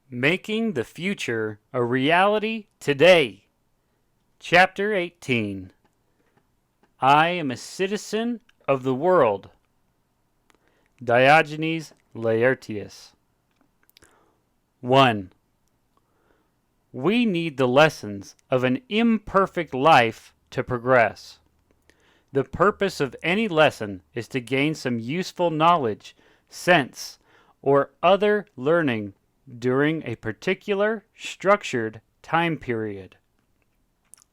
Making the Future a Reality Today. Chapter 18. I am a citizen of the world. Diogenes Laertius. 1. We need the lessons of an imperfect life to progress. The purpose of any lesson is to gain some useful knowledge, sense, or other learning during a particular structured time period.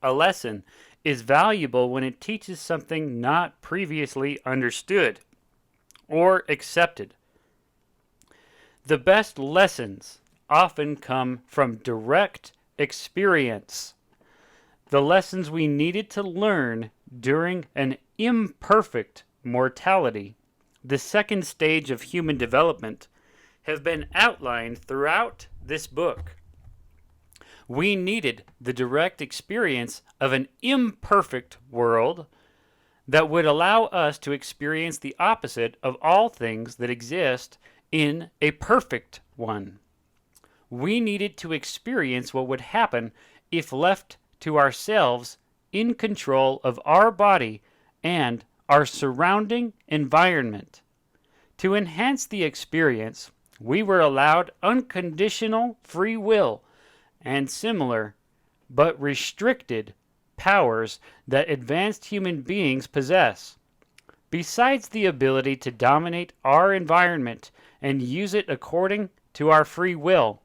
A lesson is valuable when it teaches something not previously understood or accepted. The best lessons often come from direct experience. The lessons we needed to learn during an imperfect mortality, the second stage of human development, have been outlined throughout this book. We needed the direct experience of an imperfect world that would allow us to experience the opposite of all things that exist in a perfect one. We needed to experience what would happen if left to ourselves in control of our body and our surrounding environment. To enhance the experience, we were allowed unconditional free will and similar, but restricted, powers that advanced human beings possess. Besides the ability to dominate our environment and use it according to our free will,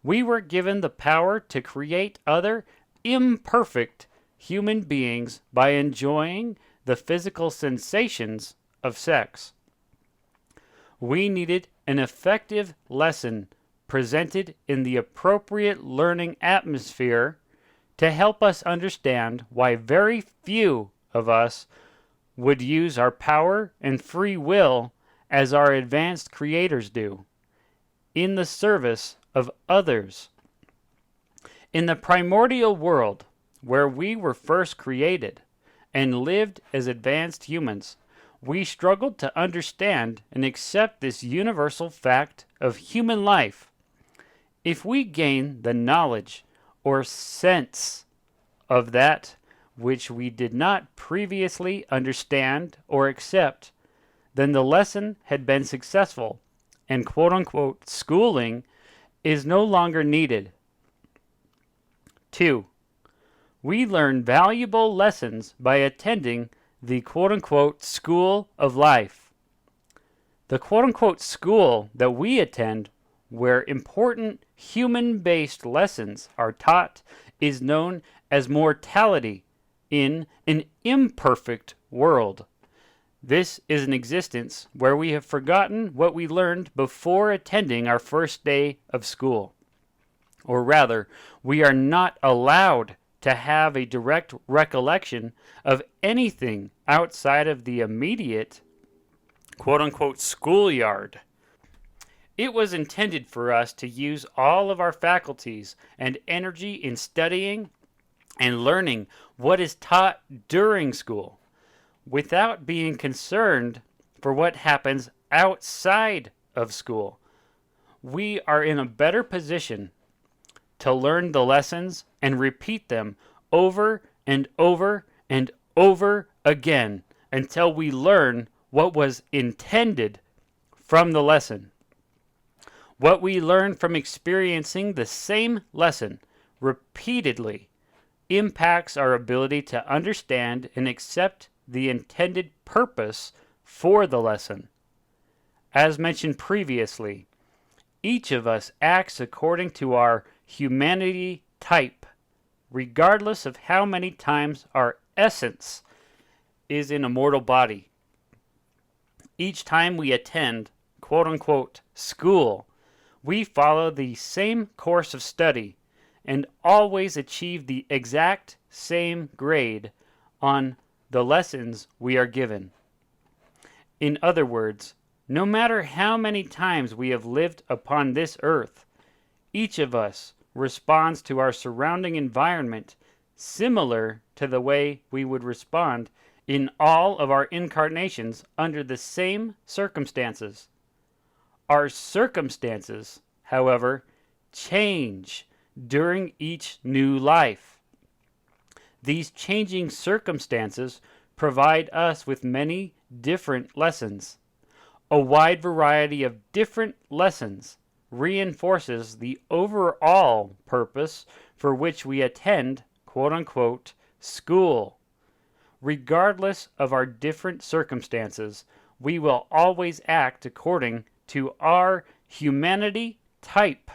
we were given the power to create other imperfect human beings by enjoying the physical sensations of sex. We needed an effective lesson presented in the appropriate learning atmosphere to help us understand why very few of us would use our power and free will as our advanced creators do, in the service of others. In the primordial world, where we were first created and lived as advanced humans, we struggled to understand and accept this universal fact of human life. If we gain the knowledge or sense of that which we did not previously understand or accept, then the lesson had been successful, and quote-unquote schooling is no longer needed. 2. We learn valuable lessons by attending the quote-unquote school of life. The quote-unquote school that we attend, where important human-based lessons are taught, is known as mortality in an imperfect world. This is an existence where we have forgotten what we learned before attending our first day of school. Or rather, we are not allowed to have a direct recollection of anything outside of the immediate quote-unquote schoolyard. It was intended for us to use all of our faculties and energy in studying and learning what is taught during school, without being concerned for what happens outside of school. We are in a better position to learn the lessons and repeat them over and over and over again until we learn what was intended from the lesson. What we learn from experiencing the same lesson repeatedly impacts our ability to understand and accept the intended purpose for the lesson. As mentioned previously, each of us acts according to our humanity type, regardless of how many times our essence is in a mortal body. Each time we attend quote-unquote school, we follow the same course of study and always achieve the exact same grade on the lessons we are given. In other words, no matter how many times we have lived upon this earth, each of us responds to our surrounding environment similar to the way we would respond in all of our incarnations under the same circumstances. Our circumstances, however, change during each new life. These changing circumstances provide us with many different lessons. A wide variety of different lessons reinforces the overall purpose for which we attend, quote-unquote, school. Regardless of our different circumstances, we will always act according to our humanity type.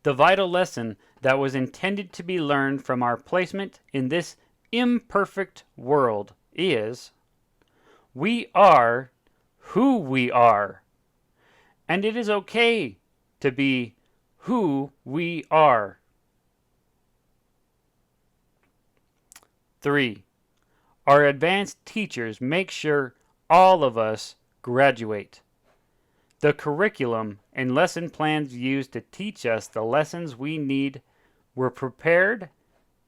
The vital lesson that was intended to be learned from our placement in this imperfect world is, we are who we are, and it is okay to be who we are. 3. Our advanced teachers make sure all of us graduate. The curriculum and lesson plans used to teach us the lessons we need were prepared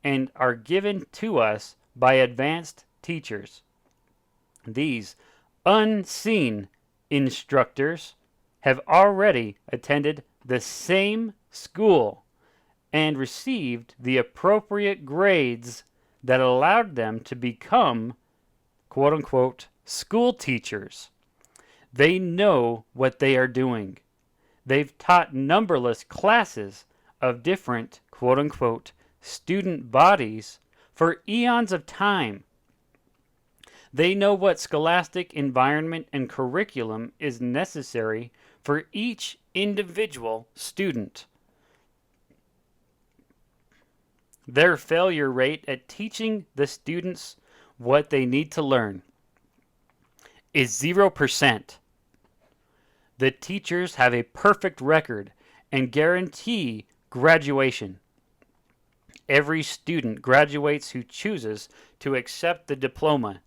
and are given to us by advanced teachers. These unseen instructors have already attended the same school and received the appropriate grades that allowed them to become, quote-unquote, school teachers. They know what they are doing. They've taught numberless classes of different, quote-unquote, student bodies for eons of time. They know what scholastic environment and curriculum is necessary for each individual student. Their failure rate at teaching the students what they need to learn is 0%. The teachers have a perfect record and guarantee graduation. Every student graduates who chooses to accept the diploma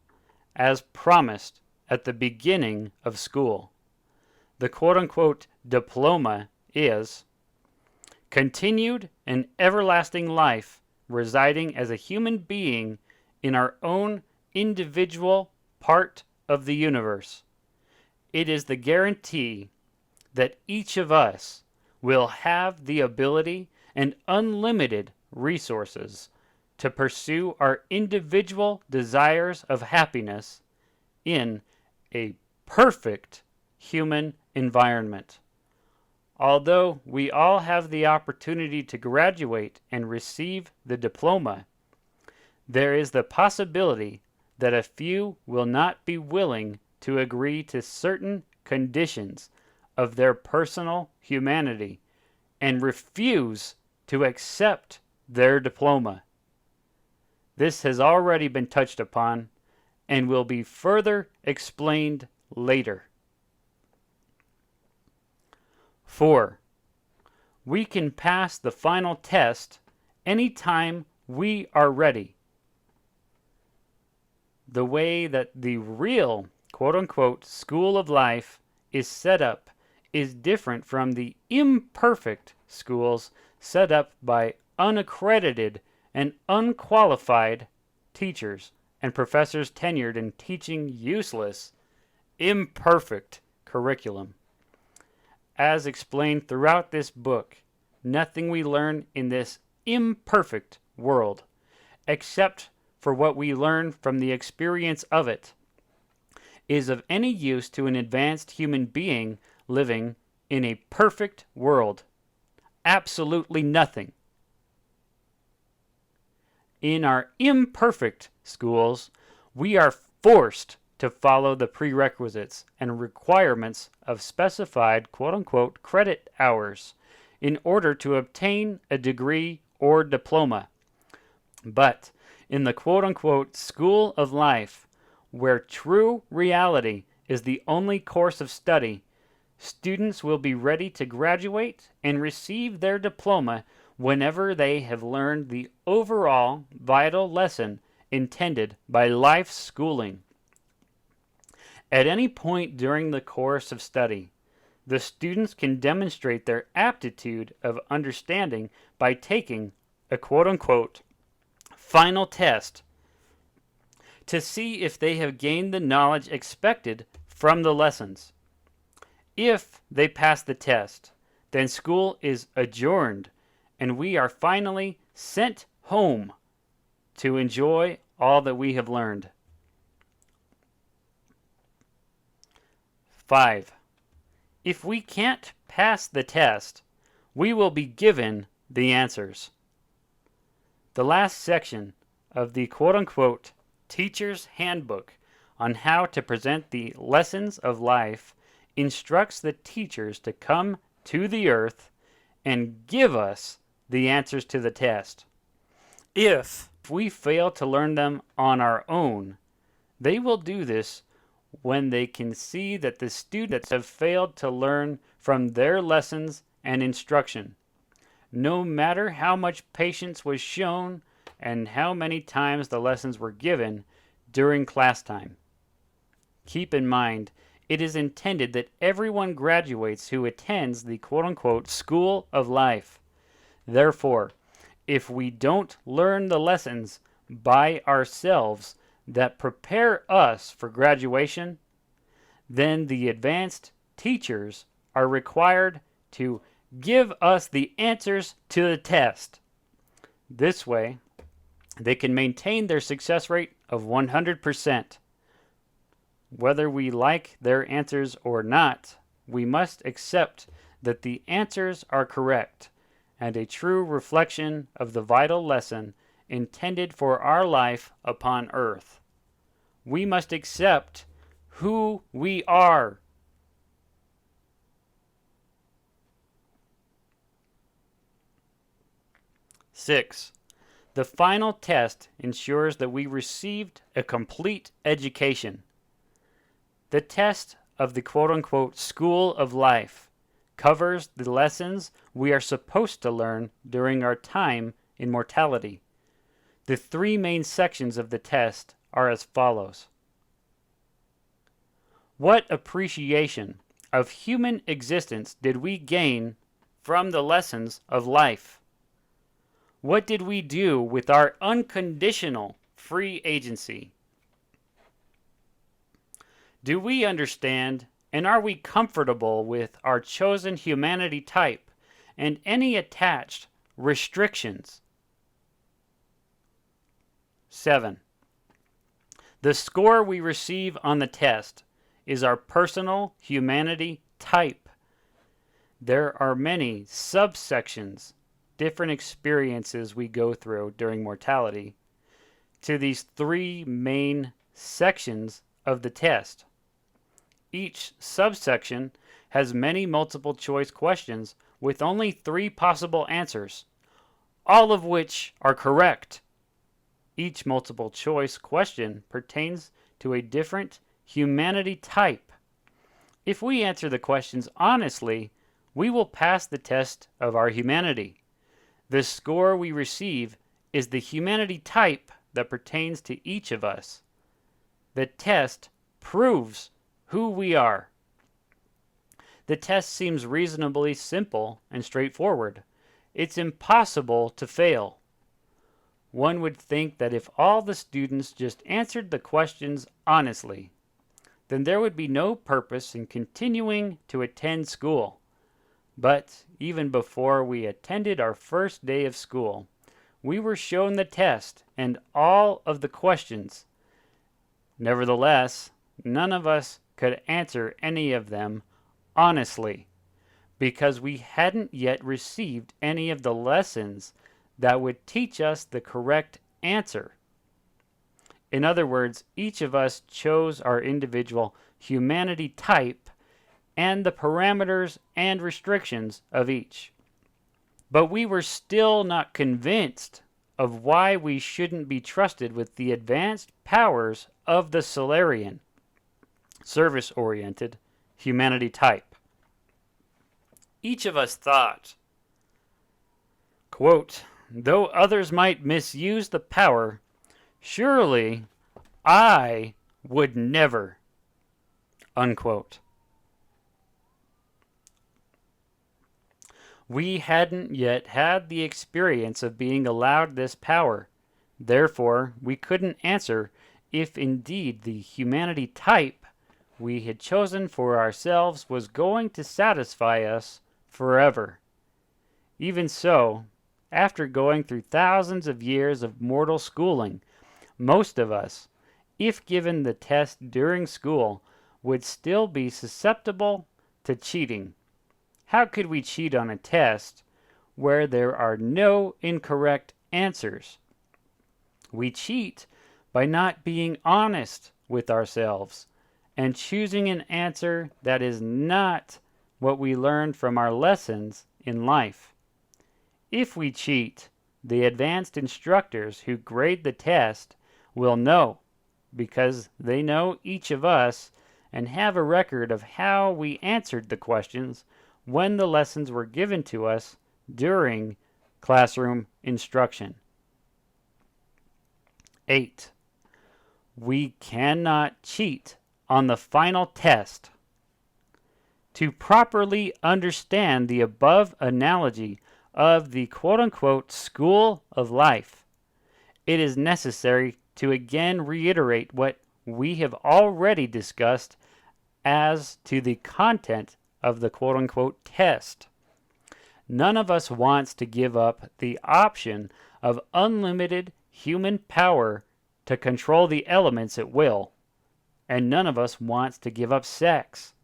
as promised at the beginning of school. The quote-unquote diploma is continued and everlasting life residing as a human being in our own individual part of the universe. It is the guarantee that each of us will have the ability and unlimited resources to pursue our individual desires of happiness in a perfect human environment. Although we all have the opportunity to graduate and receive the diploma, there is the possibility that a few will not be willing to agree to certain conditions of their personal humanity and refuse to accept their diploma. This has already been touched upon and will be further explained later. 4. We can pass the final test anytime we are ready. The way that the real, quote-unquote, school of life is set up is different from the imperfect schools set up by unaccredited and unqualified teachers and professors tenured in teaching useless, imperfect curriculum. As explained throughout this book, nothing we learn in this imperfect world, except for what we learn from the experience of it, is of any use to an advanced human being living in a perfect world. Absolutely nothing. In our imperfect schools, we are forced to follow the prerequisites and requirements of specified quote-unquote credit hours in order to obtain a degree or diploma. But in the quote-unquote school of life, where true reality is the only course of study, students will be ready to graduate and receive their diploma whenever they have learned the overall vital lesson intended by life's schooling. At any point during the course of study, the students can demonstrate their aptitude of understanding by taking a quote-unquote final test to see if they have gained the knowledge expected from the lessons. If they pass the test, Then school is adjourned, and we are finally sent home to enjoy all that we have learned. 5. If we can't pass the test, we will be given the answers. The last section of the quote-unquote teacher's handbook on how to present the lessons of life instructs the teachers to come to the earth and give us the answers to the test. If we fail to learn them on our own, they will do this when they can see that the students have failed to learn from their lessons and instruction, no matter how much patience was shown and how many times the lessons were given during class time. Keep in mind, it is intended that everyone graduates who attends the quote-unquote school of life. Therefore, if we don't learn the lessons by ourselves that prepare us for graduation, then the advanced teachers are required to give us the answers to the test. This way, they can maintain their success rate of 100%. Whether we like their answers or not, we must accept that the answers are correct and a true reflection of the vital lesson intended for our life upon earth. We must accept who we are. Six, the final test ensures that we received a complete education. The test of the quote-unquote school of life covers the lessons we are supposed to learn during our time in mortality. The three main sections of the test are as follows. What appreciation of human existence did we gain from the lessons of life? What did we do with our unconditional free agency? Do we understand and are we comfortable with our chosen humanity type and any attached restrictions? 7. The score we receive on the test is our personal humanity type. There are many subsections, different experiences we go through during mortality, to these three main sections of the test. Each subsection has many multiple choice questions with only 3 possible answers, all of which are correct. Each multiple choice question pertains to a different humanity type. If we answer the questions honestly, we will pass the test of our humanity. The score we receive is the humanity type that pertains to each of us. The test proves who we are. The test seems reasonably simple and straightforward. It's impossible to fail. One would think that if all the students just answered the questions honestly, then there would be no purpose in continuing to attend school. But even before we attended our first day of school, we were shown the test and all of the questions. Nevertheless, none of us could answer any of them honestly, because we hadn't yet received any of the lessons that would teach us the correct answer. In other words, each of us chose our individual humanity type and the parameters and restrictions of each. But we were still not convinced of why we shouldn't be trusted with the advanced powers of the Solarian, service-oriented humanity type. Each of us thought, quote, though others might misuse the power, surely I would never, unquote. We hadn't yet had the experience of being allowed this power. Therefore, we couldn't answer if indeed the humanity type we had chosen for ourselves was going to satisfy us forever. Even so, after going through thousands of years of mortal schooling, most of us, if given the test during school, would still be susceptible to cheating. How could we cheat on a test where there are no incorrect answers? We cheat by not being honest with ourselves and choosing an answer that is not what we learned from our lessons in life. If we cheat, the advanced instructors who grade the test will know, because they know each of us and have a record of how we answered the questions when the lessons were given to us during classroom instruction. 8. We cannot cheat on the final test. To properly understand the above analogy of the quote-unquote school of life, it is necessary to again reiterate what we have already discussed as to the content of the quote-unquote test. None of us wants to give up the option of unlimited human power to control the elements at will, and none of us wants to give up sex.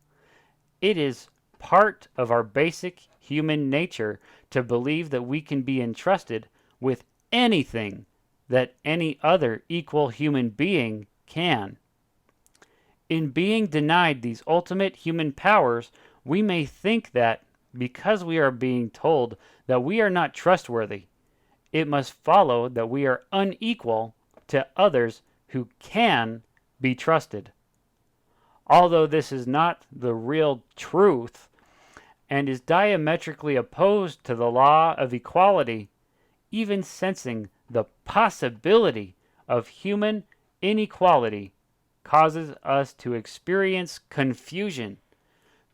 It is part of our basic human nature to believe that we can be entrusted with anything that any other equal human being can. In being denied these ultimate human powers, we may think that because we are being told that we are not trustworthy, it must follow that we are unequal to others who can be trusted. Although this is not the real truth and is diametrically opposed to the law of equality, even sensing the possibility of human inequality causes us to experience confusion,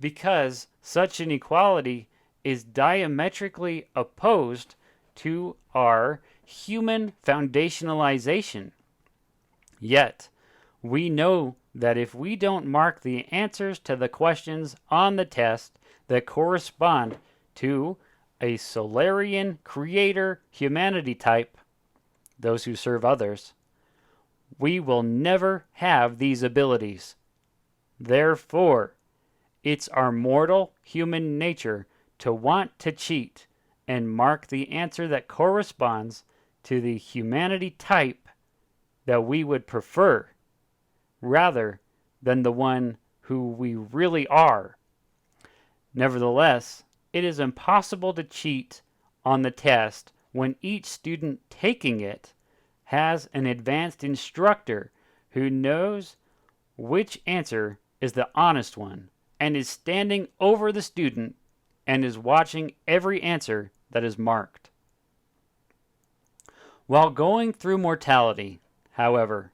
because such inequality is diametrically opposed to our human foundationalization. Yet, we know that if we don't mark the answers to the questions on the test that correspond to a Solarian creator humanity type, those who serve others, we will never have these abilities. Therefore, it's our mortal human nature to want to cheat and mark the answer that corresponds to the humanity type that we would prefer, rather than the one who we really are. Nevertheless, it is impossible to cheat on the test when each student taking it has an advanced instructor who knows which answer is the honest one and is standing over the student and is watching every answer that is marked. While going through mortality, however,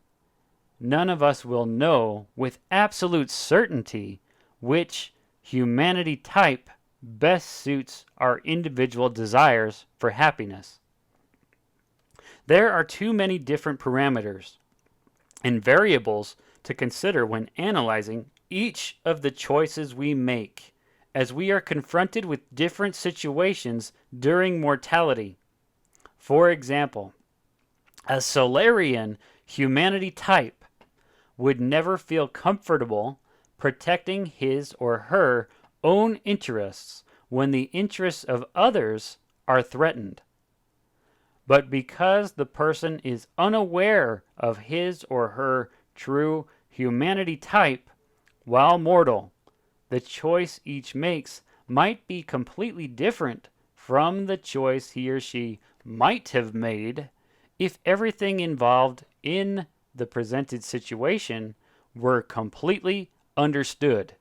none of us will know with absolute certainty which humanity type best suits our individual desires for happiness. There are too many different parameters and variables to consider when analyzing each of the choices we make, as we are confronted with different situations during mortality. For example, a Solarian humanity type would never feel comfortable protecting his or her own interests when the interests of others are threatened. But because the person is unaware of his or her true humanity type while mortal, the choice each makes might be completely different from the choice he or she might have made if everything involved in the presented situation were completely understood.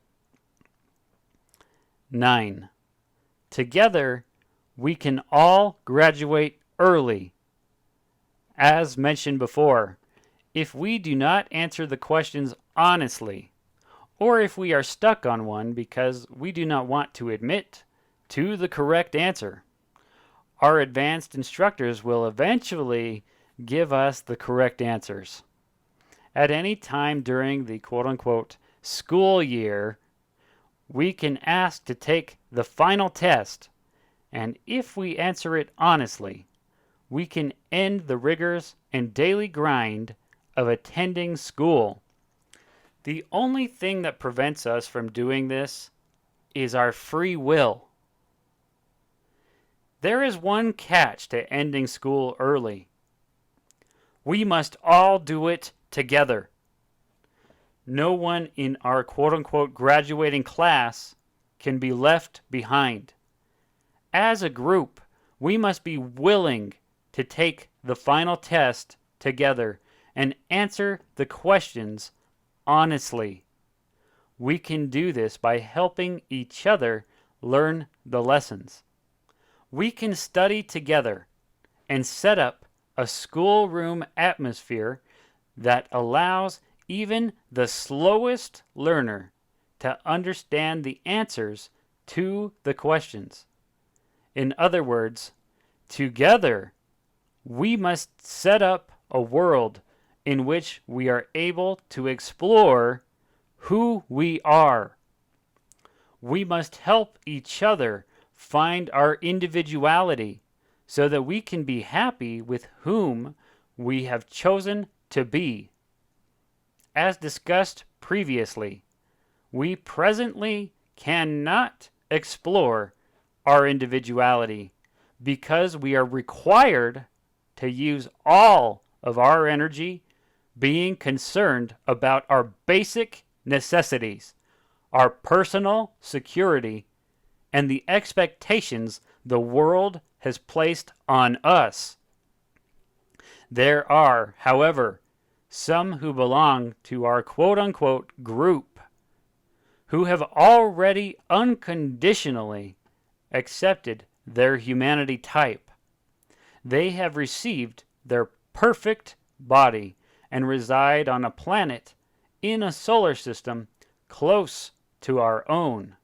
9. Together, we can all graduate early. As mentioned before, if we do not answer the questions honestly, or if we are stuck on one because we do not want to admit to the correct answer, our advanced instructors will eventually give us the correct answers. At any time during the quote-unquote school year, we can ask to take the final test, and if we answer it honestly, we can end the rigors and daily grind of attending school. The only thing that prevents us from doing this is our free will. There is one catch to ending school early. We must all do it together. No one in our quote-unquote graduating class can be left behind. As a group, we must be willing to take the final test together and answer the questions honestly. We can do this by helping each other learn the lessons. We can study together and set up a schoolroom atmosphere that allows even the slowest learner to understand the answers to the questions. In other words, together, we must set up a world in which we are able to explore who we are. We must help each other find our individuality so that we can be happy with whom we have chosen to be. As discussed previously, we presently cannot explore our individuality because we are required to use all of our energy being concerned about our basic necessities, our personal security, and the expectations the world has placed on us. There are, however, some who belong to our quote-unquote group who have already unconditionally accepted their humanity type. They have received their perfect body and reside on a planet in a solar system close to our own.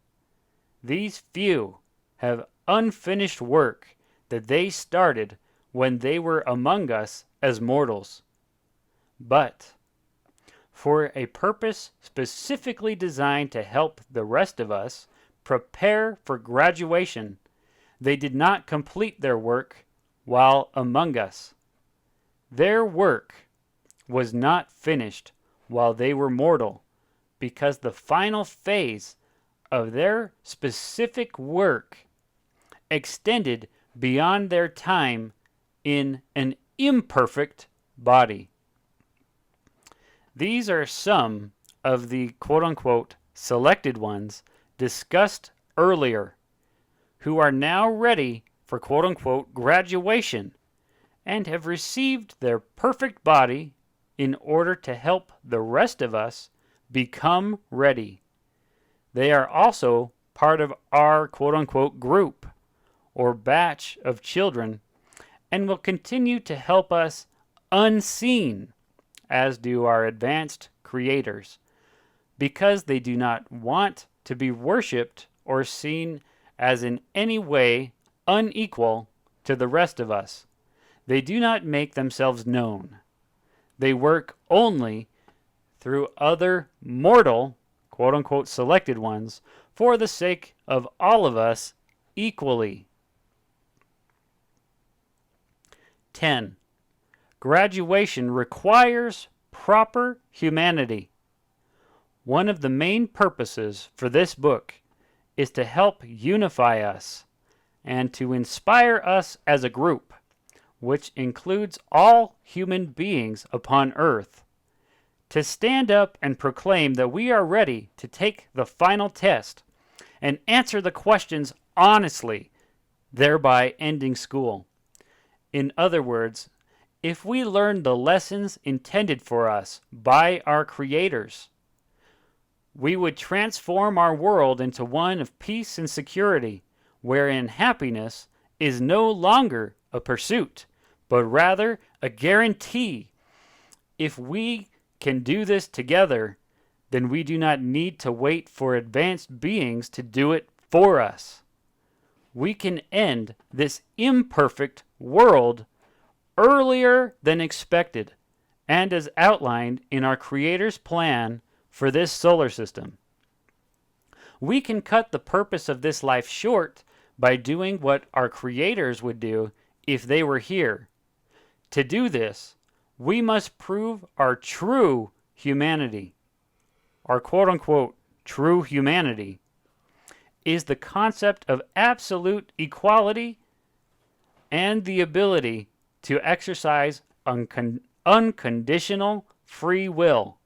These few have unfinished work that they started when they were among us as mortals. But for a purpose specifically designed to help the rest of us prepare for graduation, they did not complete their work while among us. Their work was not finished while they were mortal, because the final phase of their specific work extended beyond their time in an imperfect body. These are some of the quote-unquote selected ones discussed earlier, who are now ready for quote-unquote graduation and have received their perfect body in order to help the rest of us become ready. They are also part of our quote-unquote group or batch of children and will continue to help us unseen, as do our advanced creators, because they do not want to be worshipped or seen as in any way unequal to the rest of us. They do not make themselves known. They work only through other mortal, quote-unquote selected ones, for the sake of all of us equally. 10. Graduation requires proper humanity. One of the main purposes for this book is to help unify us and to inspire us as a group, which includes all human beings upon earth, to stand up and proclaim that we are ready to take the final test and answer the questions honestly, thereby ending school. In other words, if we learn the lessons intended for us by our creators, we would transform our world into one of peace and security, wherein happiness is no longer a pursuit, but rather a guarantee. If we can do this together, then we do not need to wait for advanced beings to do it for us. We can end this imperfect world earlier than expected, and as outlined in our Creator's plan for this solar system. We can cut the purpose of this life short by doing what our creators would do if they were here. To do this, we must prove our true humanity. Our quote-unquote true humanity is the concept of absolute equality and the ability to exercise unconditional free will,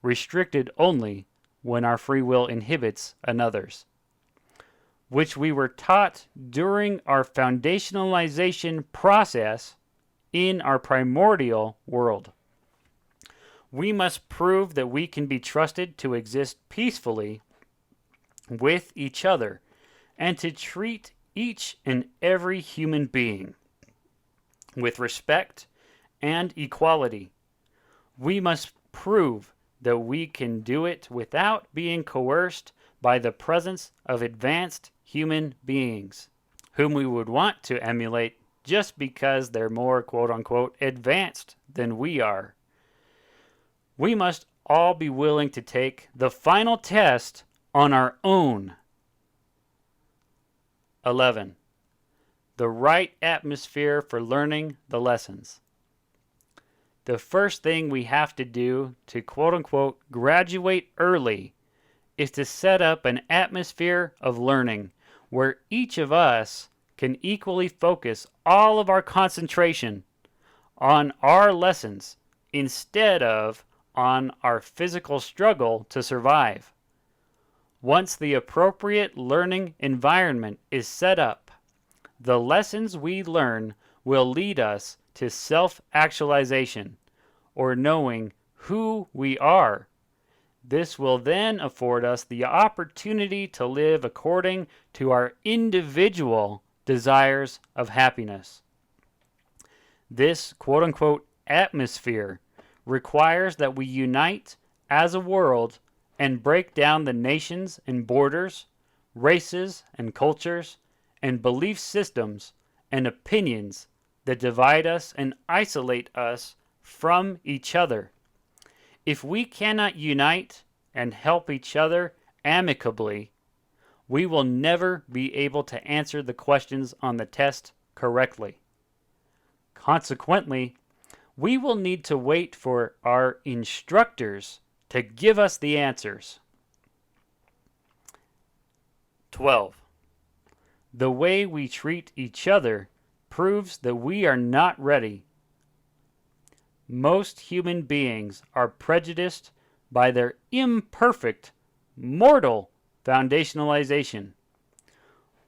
restricted only when our free will inhibits another's, which we were taught during our foundationalization process in our primordial world. We must prove that we can be trusted to exist peacefully with each other and to treat each and every human being with respect and equality. We must prove that we can do it without being coerced by the presence of advanced human beings, whom we would want to emulate just because they're more quote-unquote advanced than we are. We must all be willing to take the final test on our own. 11. The right atmosphere for learning the lessons. The first thing we have to do to quote-unquote graduate early is to set up an atmosphere of learning where each of us can equally focus all of our concentration on our lessons instead of on our physical struggle to survive. Once the appropriate learning environment is set up, the lessons we learn will lead us to self-actualization, or knowing who we are. This will then afford us the opportunity to live according to our individual desires of happiness. This quote-unquote atmosphere requires that we unite as a world and break down the nations and borders, races and cultures, and belief systems and opinions that divide us and isolate us from each other. If we cannot unite and help each other amicably, we will never be able to answer the questions on the test correctly. Consequently, we will need to wait for our instructors to give us the answers. 12. The way we treat each other proves that we are not ready. Most human beings are prejudiced by their imperfect, mortal foundationalization.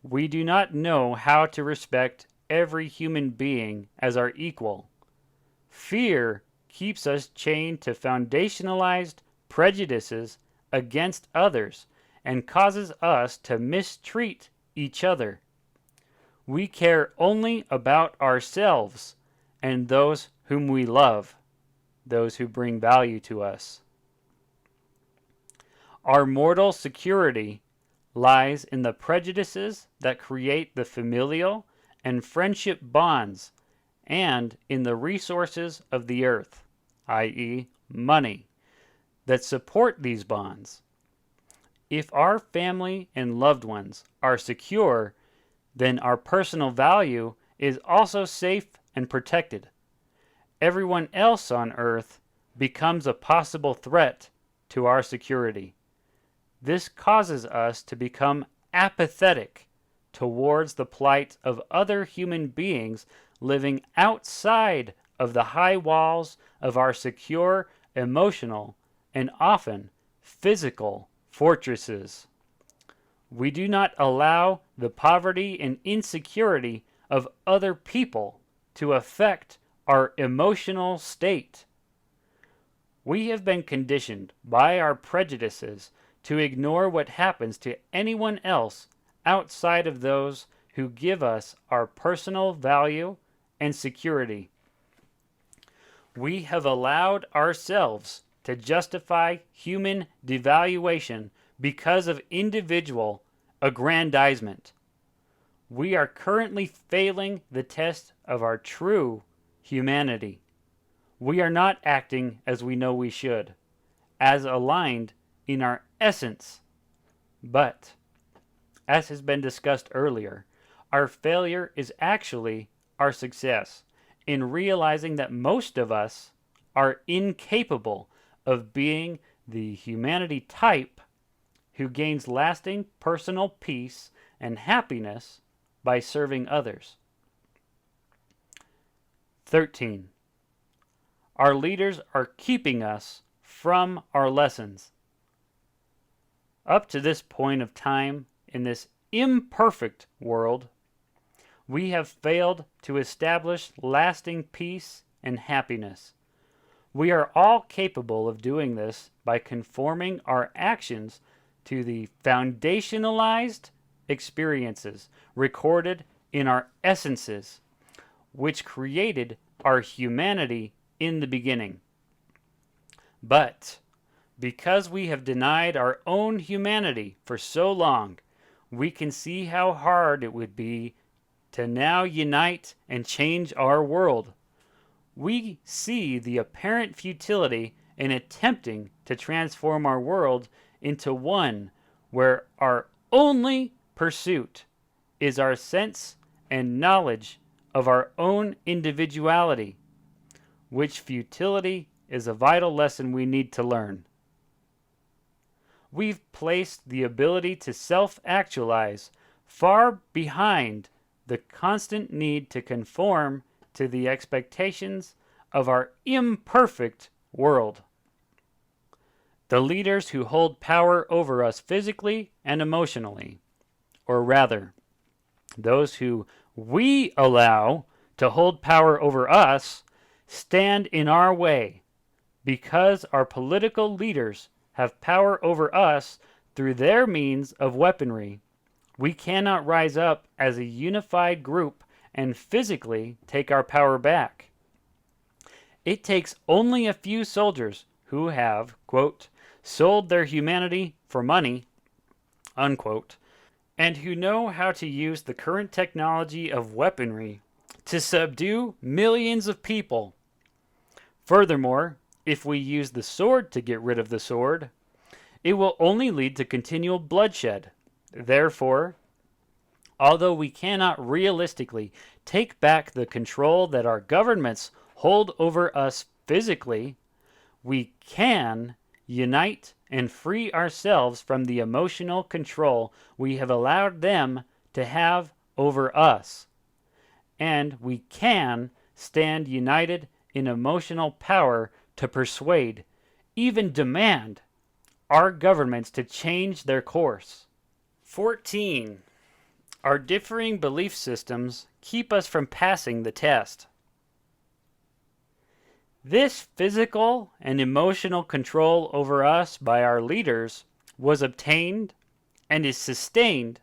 We do not know how to respect every human being as our equal. Fear keeps us chained to foundationalized prejudices against others and causes us to mistreat each other. We care only about ourselves and those whom we love, those who bring value to us. Our mortal security lies in the prejudices that create the familial and friendship bonds and in the resources of the earth, i.e., money, that support these bonds. If our family and loved ones are secure, then our personal value is also safe and protected. Everyone else on earth becomes a possible threat to our security. This causes us to become apathetic towards the plight of other human beings living outside of the high walls of our secure emotional and often physical fortresses. We do not allow the poverty and insecurity of other people to affect our emotional state. We have been conditioned by our prejudices to ignore what happens to anyone else outside of those who give us our personal value and security. We have allowed ourselves to justify human devaluation because of individual aggrandizement. We are currently failing the test of our true humanity. We are not acting as we know we should, as aligned in our essence But, as has been discussed earlier, our failure is actually our success in realizing that most of us are incapable of being the humanity type who gains lasting personal peace and happiness by serving others. 13. Our leaders are keeping us from our lessons. Up to this point of time in this imperfect world, we have failed to establish lasting peace and happiness. We are all capable of doing this by conforming our actions to the foundationalized experiences recorded in our essences, which created our humanity in the beginning. But because we have denied our own humanity for so long, we can see how hard it would be to now unite and change our world. We see the apparent futility in attempting to transform our world into one where our only pursuit is our sense and knowledge of our own individuality, which futility is a vital lesson we need to learn. We've placed the ability to self-actualize far behind the constant need to conform to the expectations of our imperfect world. The leaders who hold power over us physically and emotionally, or rather, those who we allow to hold power over us, stand in our way because our political leaders have power over us through their means of weaponry. We cannot rise up as a unified group and physically take our power back. It takes only a few soldiers who have, quote, sold their humanity for money, unquote, and who know how to use the current technology of weaponry to subdue millions of people. Furthermore, if we use the sword to get rid of the sword, it will only lead to continual bloodshed. Therefore, although we cannot realistically take back the control that our governments hold over us physically, we can unite and free ourselves from the emotional control we have allowed them to have over us. And we can stand united in emotional power to persuade, even demand, our governments to change their course. 14. Our differing belief systems keep us from passing the test. This physical and emotional control over us by our leaders was obtained and is sustained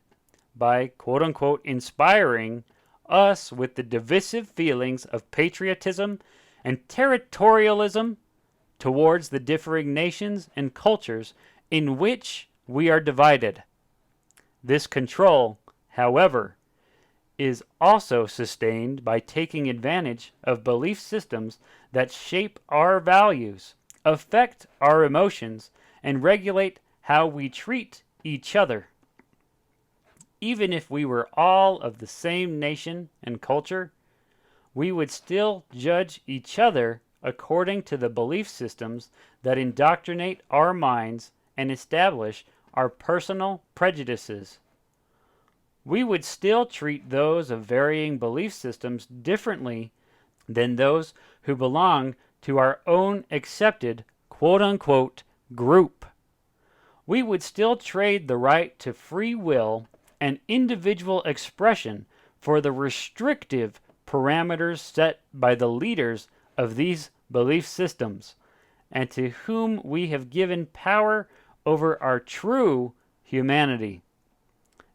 by, quote-unquote, inspiring us with the divisive feelings of patriotism and territorialism towards the differing nations and cultures in which we are divided. This control, however, is also sustained by taking advantage of belief systems that shape our values, affect our emotions, and regulate how we treat each other. Even if we were all of the same nation and culture, we would still judge each other according to the belief systems that indoctrinate our minds and establish our personal prejudices. We would still treat those of varying belief systems differently than those who belong to our own accepted, quote-unquote, group. We would still trade the right to free will and individual expression for the restrictive parameters set by the leaders of these belief systems, and to whom we have given power over our true humanity.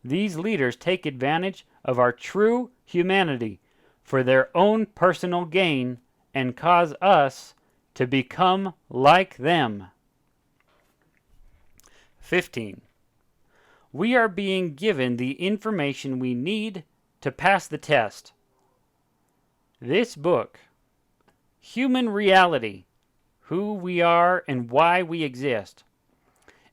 These leaders take advantage of our true humanity for their own personal gain and cause us to become like them. 15. We are being given the information we need to pass the test. This book, Human Reality, Who We Are and Why We Exist,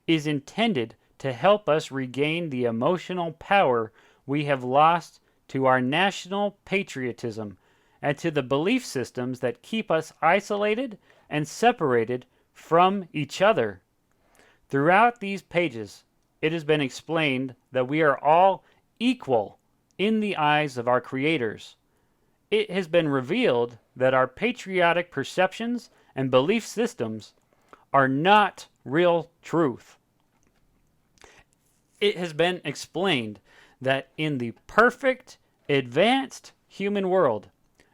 is intended to help us regain the emotional power we have lost to our national patriotism and to the belief systems that keep us isolated and separated from each other. Throughout these pages, it has been explained that we are all equal in the eyes of our creators. It has been revealed that our patriotic perceptions and belief systems are not real truth. It has been explained that in the perfect, advanced human world,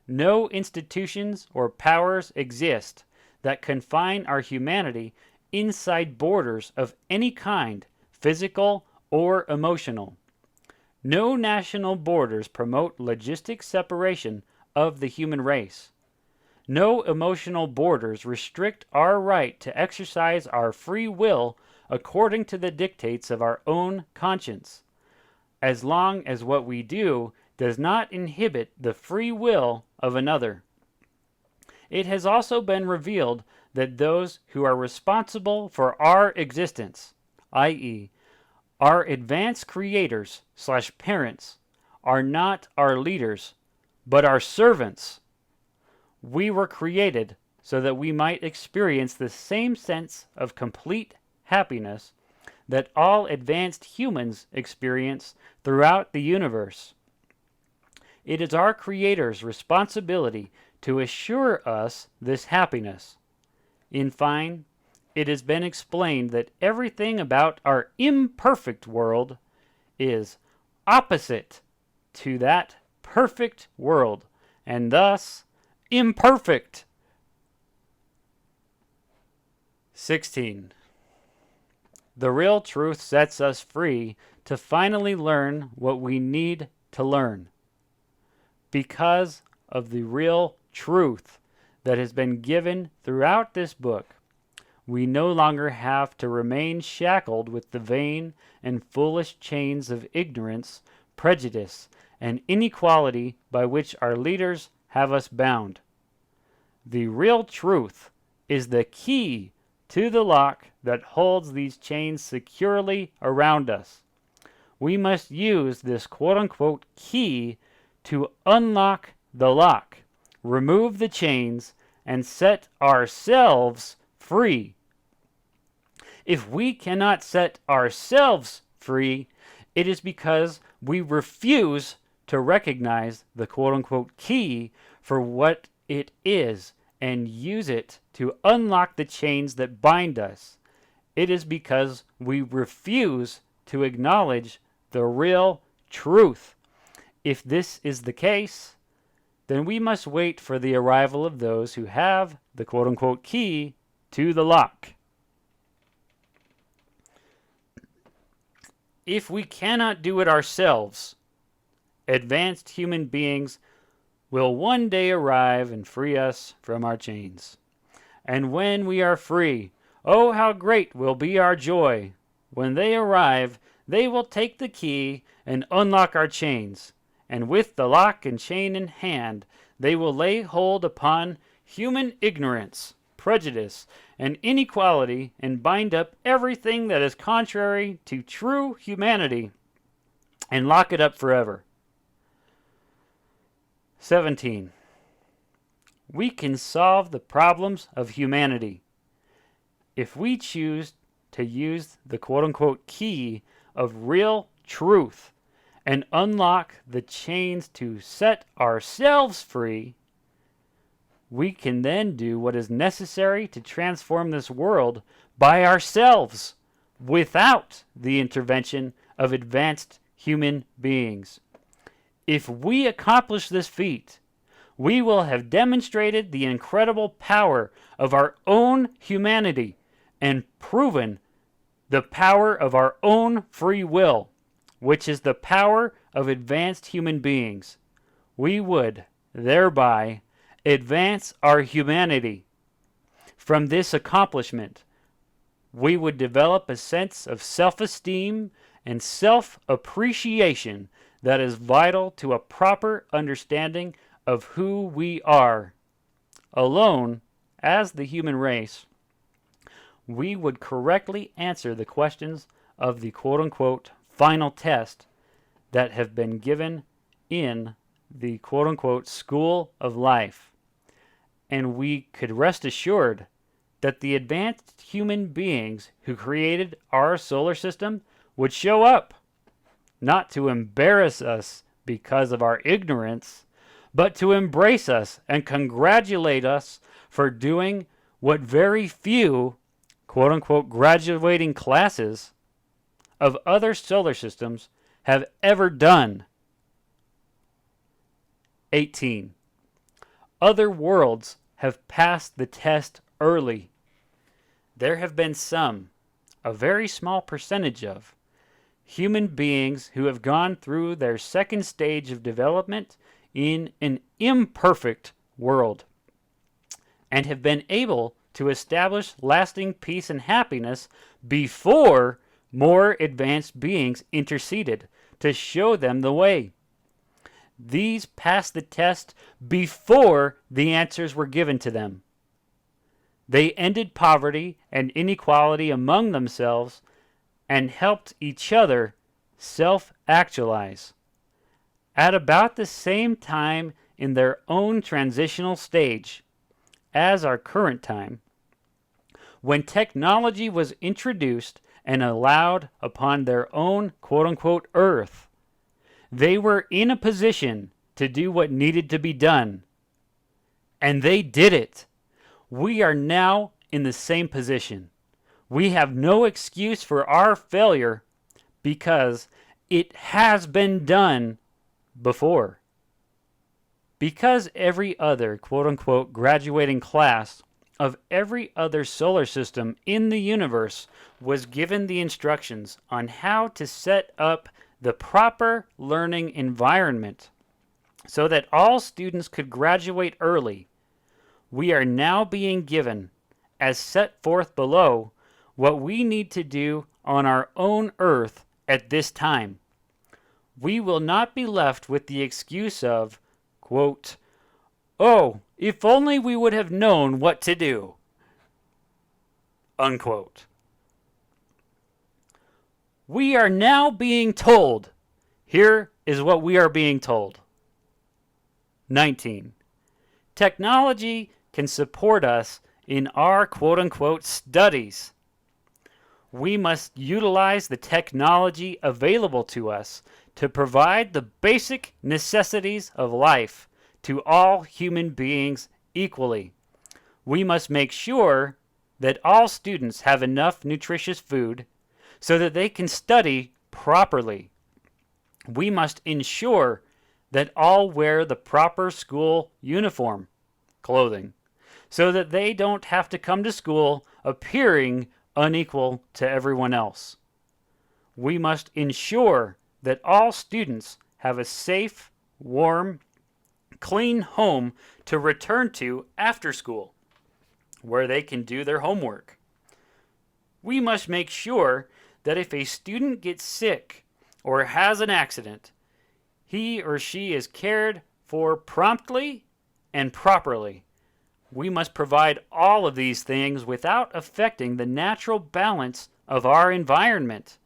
no institutions or powers exist that confine our humanity inside borders of any kind, physical or emotional. No national borders promote logistic separation of the human race. No emotional borders restrict our right to exercise our free will according to the dictates of our own conscience, as long as what we do does not inhibit the free will of another. It has also been revealed that those who are responsible for our existence, i.e., our advanced creators/parents, are not our leaders, but our servants. We were created so that we might experience the same sense of complete happiness that all advanced humans experience throughout the universe. It is our Creator's responsibility to assure us this happiness. In fine, it has been explained that everything about our imperfect world is opposite to that perfect world, and thus imperfect. 16. The real truth sets us free to finally learn what we need to learn. Because of the real truth that has been given throughout this book, we no longer have to remain shackled with the vain and foolish chains of ignorance, prejudice, and inequality by which our leaders have us bound. The real truth is the key to the lock that holds these chains securely around us. We must use this quote-unquote key to unlock the lock, remove the chains, and set ourselves free. If we cannot set ourselves free, it is because we refuse to recognize the quote-unquote key for what it is and use it to unlock the chains that bind us. It is because we refuse to acknowledge the real truth. If this is the case, then we must wait for the arrival of those who have the quote-unquote key to the lock. If we cannot do it ourselves, advanced human beings will one day arrive and free us from our chains. And when we are free, oh, how great will be our joy! When they arrive, they will take the key and unlock our chains, and with the lock and chain in hand, they will lay hold upon human ignorance, prejudice, and inequality, and bind up everything that is contrary to true humanity, and lock it up forever. 17. We can solve the problems of humanity if we choose to use the quote-unquote key of real truth and unlock the chains to set ourselves free. We can then do what is necessary to transform this world by ourselves without the intervention of advanced human beings. If we accomplish this feat, we will have demonstrated the incredible power of our own humanity and proven the power of our own free will, which is the power of advanced human beings. We would thereby advance our humanity. From this accomplishment, we would develop a sense of self-esteem and self-appreciation that is vital to a proper understanding of who we are. Alone, as the human race, we would correctly answer the questions of the quote-unquote final test that have been given in the quote-unquote school of life. And we could rest assured that the advanced human beings who created our solar system would show up, not to embarrass us because of our ignorance, but to embrace us and congratulate us for doing what very few, quote-unquote, graduating classes of other solar systems have ever done. 18. Other worlds have passed the test early. There have been some, a very small percentage of, human beings who have gone through their second stage of development in an imperfect world and have been able to establish lasting peace and happiness before more advanced beings interceded to show them the way. These passed the test before the answers were given to them. They ended poverty and inequality among themselves and helped each other self-actualize. At about the same time in their own transitional stage as our current time, when technology was introduced and allowed upon their own quote-unquote Earth, they were in a position to do what needed to be done. And they did it. We are now in the same position. We have no excuse for our failure because it has been done before. Because every other quote-unquote graduating class of every other solar system in the universe was given the instructions on how to set up the proper learning environment so that all students could graduate early, we are now being given, as set forth below, what we need to do on our own Earth at this time. We will not be left with the excuse of, quote, "Oh, if only we would have known what to do," unquote. We are now being told. Here is what we are being told. 19. Technology can support us in our quote-unquote studies. We must utilize the technology available to us to provide the basic necessities of life to all human beings equally. We must make sure that all students have enough nutritious food so that they can study properly. We must ensure that all wear the proper school uniform, clothing, so that they don't have to come to school appearing unequal to everyone else. We must ensure that all students have a safe, warm, clean home to return to after school, where they can do their homework. We must make sure that if a student gets sick or has an accident, he or she is cared for promptly and properly. We must provide all of these things without affecting the natural balance of our environment.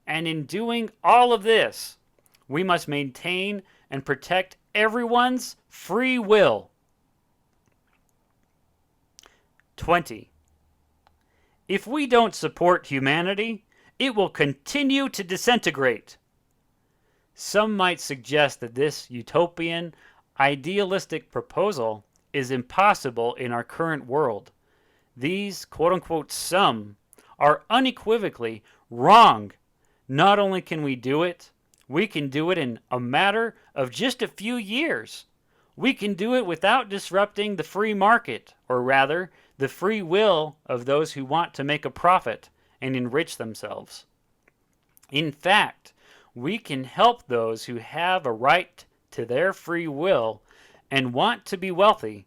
And in doing all of this, we must maintain and protect everyone's free will. 20. If we don't support humanity, it will continue to disintegrate. Some might suggest that this utopian, idealistic proposal is impossible in our current world. These quote-unquote some are unequivocally wrong. Not only can we do it, we can do it in a matter of just a few years. We can do it without disrupting the free market, or rather, the free will of those who want to make a profit and enrich themselves. In fact, we can help those who have a right to their free will and want to be wealthy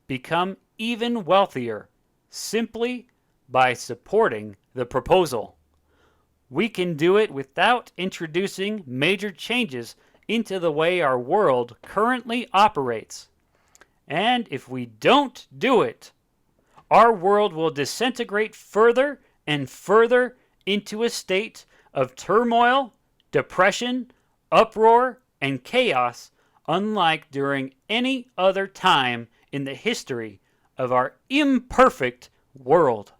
become even wealthier simply by supporting the proposal. We can do it without introducing major changes into the way our world currently operates. And if we don't do it, our world will disintegrate further and further into a state of turmoil, depression, uproar, and chaos unlike during any other time in the history of our imperfect world.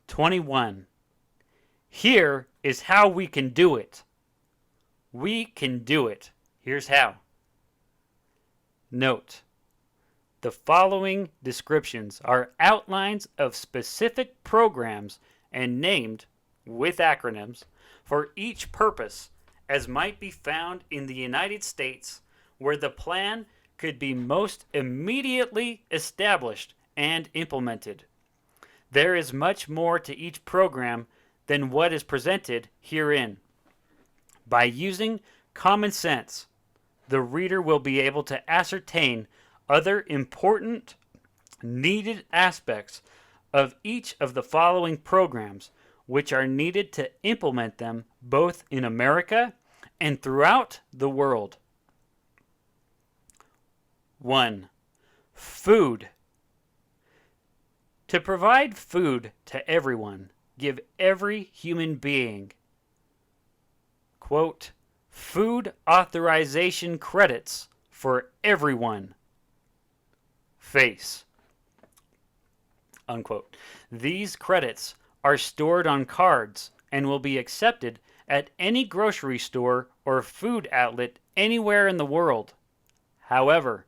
21. Here is how we can do it. We can do it. Here's how. Note: the following descriptions are outlines of specific programs and named, with acronyms, for each purpose, as might be found in the United States, where the plan could be most immediately established and implemented. There is much more to each program than what is presented herein. By using common sense, the reader will be able to ascertain other important, needed aspects of each of the following programs, which are needed to implement them both in America and throughout the world. 1. Food. To provide food to everyone, give every human being, quote, food authorization credits for everyone. Face. Unquote. These credits are stored on cards and will be accepted at any grocery store or food outlet anywhere in the world. However,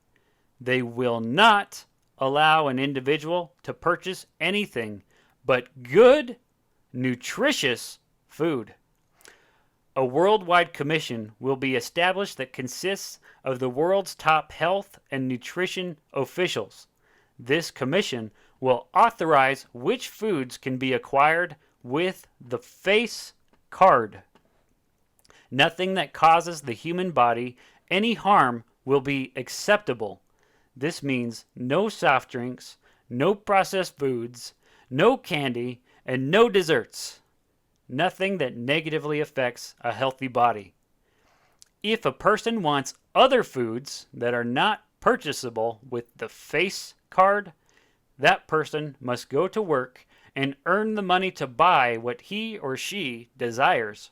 they will not allow an individual to purchase anything but good, nutritious food. A worldwide commission will be established that consists of the world's top health and nutrition officials. This commission will authorize which foods can be acquired with the FACE card. Nothing that causes the human body any harm will be acceptable. This means no soft drinks, no processed foods, no candy, and no desserts. Nothing that negatively affects a healthy body. If a person wants other foods that are not purchasable with the FACE card, that person must go to work and earn the money to buy what he or she desires.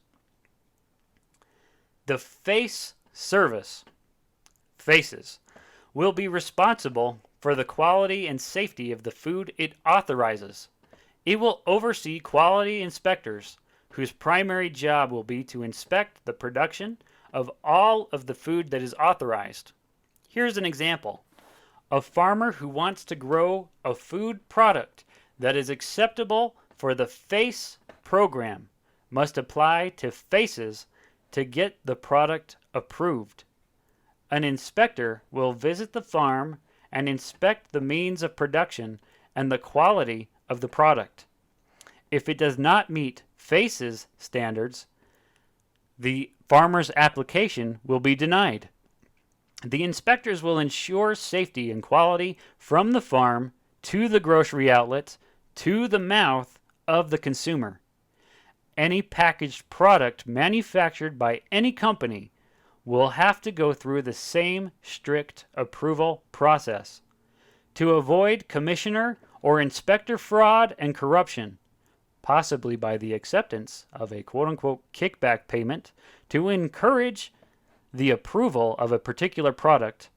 The FACE service, FACES, will be responsible for the quality and safety of the food it authorizes. It will oversee quality inspectors whose primary job will be to inspect the production of all of the food that is authorized. Here's an example. A farmer who wants to grow a food product that is acceptable for the FACE program must apply to FACES to get the product approved. An inspector will visit the farm and inspect the means of production and the quality of the product. If it does not meet FACES standards, the farmer's application will be denied. The inspectors will ensure safety and quality from the farm to the grocery outlet to the mouth of the consumer. Any packaged product manufactured by any company will have to go through the same strict approval process. To avoid commissioner or inspector fraud and corruption, possibly by the acceptance of a quote-unquote kickback payment to encourage the approval of a particular product,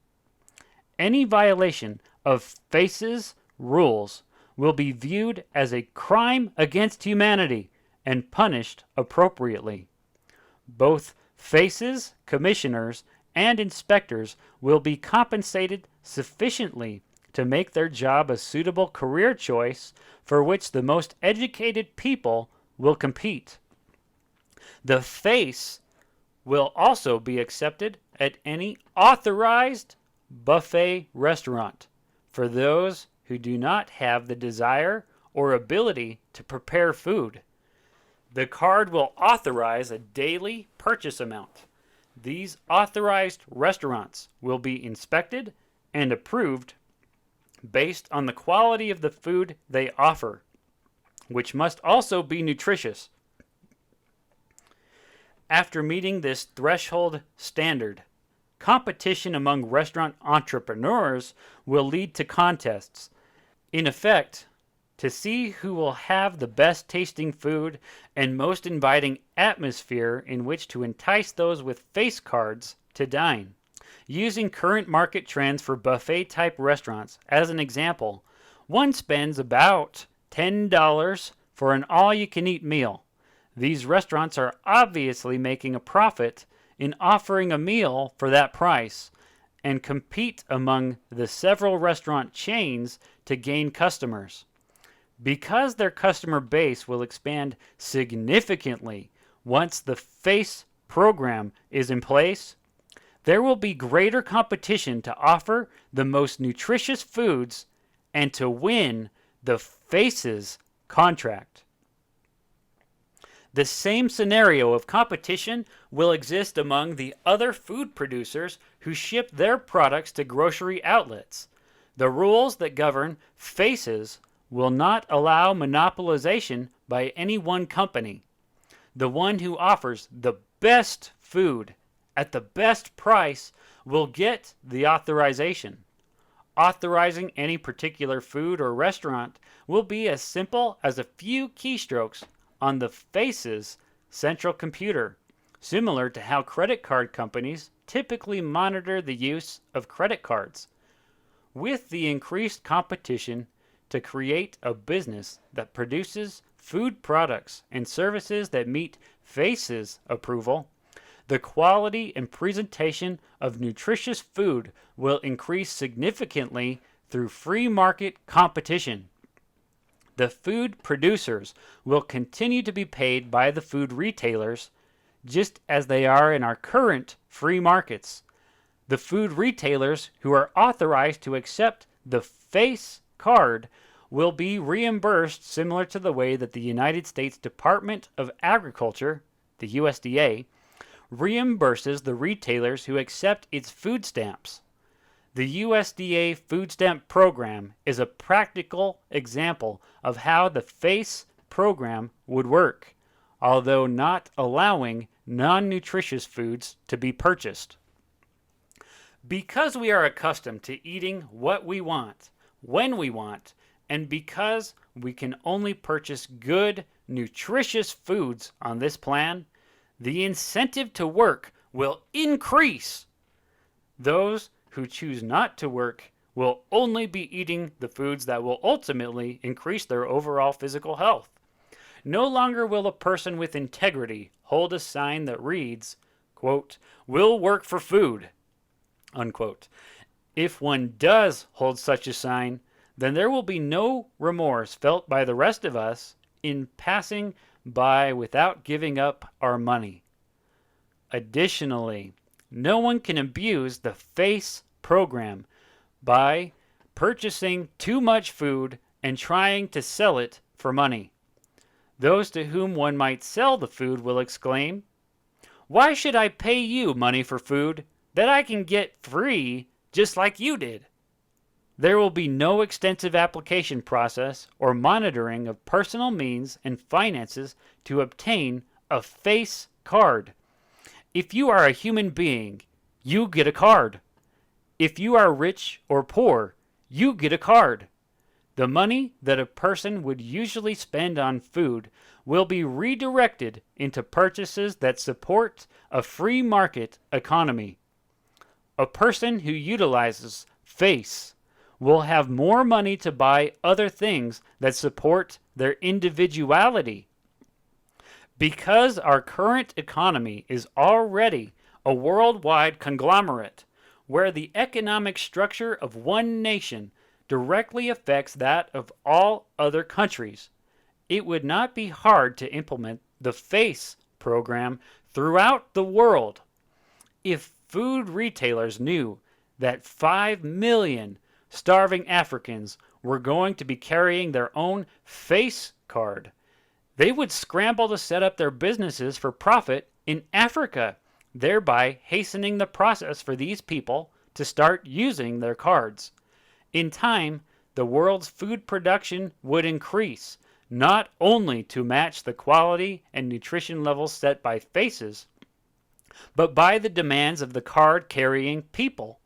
any violation of FACES rules will be viewed as a crime against humanity and punished appropriately. Both FACES commissioners and inspectors will be compensated sufficiently to make their job a suitable career choice for which the most educated people will compete. The FACE will also be accepted at any authorized buffet restaurant for those who do not have the desire or ability to prepare food. The card will authorize a daily purchase amount. These authorized restaurants will be inspected and approved based on the quality of the food they offer, which must also be nutritious. After meeting this threshold standard, competition among restaurant entrepreneurs will lead to contests. In effect, to see who will have the best tasting food and most inviting atmosphere in which to entice those with face cards to dine. Using current market trends for buffet-type restaurants as an example, one spends about $10 for an all-you-can-eat meal. These restaurants are obviously making a profit in offering a meal for that price and compete among the several restaurant chains to gain customers. Because their customer base will expand significantly once the FACE program is in place, there will be greater competition to offer the most nutritious foods and to win the FACES contract. The same scenario of competition will exist among the other food producers who ship their products to grocery outlets. The rules that govern FACES will not allow monopolization by any one company. The one who offers the best food at the best price will get the authorization. Authorizing any particular food or restaurant will be as simple as a few keystrokes on the FACES central computer, similar to how credit card companies typically monitor the use of credit cards. With the increased competition to create a business that produces food products and services that meet FACES approval, the quality and presentation of nutritious food will increase significantly through free market competition. The food producers will continue to be paid by the food retailers, just as they are in our current free markets. The food retailers who are authorized to accept the FACE card will be reimbursed similar to the way that the United States Department of Agriculture, the USDA, reimburses the retailers who accept its food stamps. The USDA food stamp program is a practical example of how the FACE program would work, although not allowing non-nutritious foods to be purchased. Because we are accustomed to eating what we want, when we want, and because we can only purchase good, nutritious foods on this plan, the incentive to work will increase. Those who choose not to work will only be eating the foods that will ultimately increase their overall physical health. No longer will a person with integrity hold a sign that reads, quote, "Will work for food," unquote. If one does hold such a sign, then there will be no remorse felt by the rest of us in passing by without giving up our money. Additionally, no one can abuse the FACE program by purchasing too much food and trying to sell it for money. Those to whom one might sell the food will exclaim, "Why should I pay you money for food that I can get free just like you did?" There will be no extensive application process or monitoring of personal means and finances to obtain a FACE card. If you are a human being, you get a card. If you are rich or poor, you get a card. The money that a person would usually spend on food will be redirected into purchases that support a free market economy. A person who utilizes FACE will have more money to buy other things that support their individuality. Because our current economy is already a worldwide conglomerate where the economic structure of one nation directly affects that of all other countries, it would not be hard to implement the FACE program throughout the world. If food retailers knew that 5 million starving Africans were going to be carrying their own FACE card, they would scramble to set up their businesses for profit in Africa, thereby hastening the process for these people to start using their cards. In time, the world's food production would increase, not only to match the quality and nutrition levels set by FACES, but by the demands of the card-carrying people.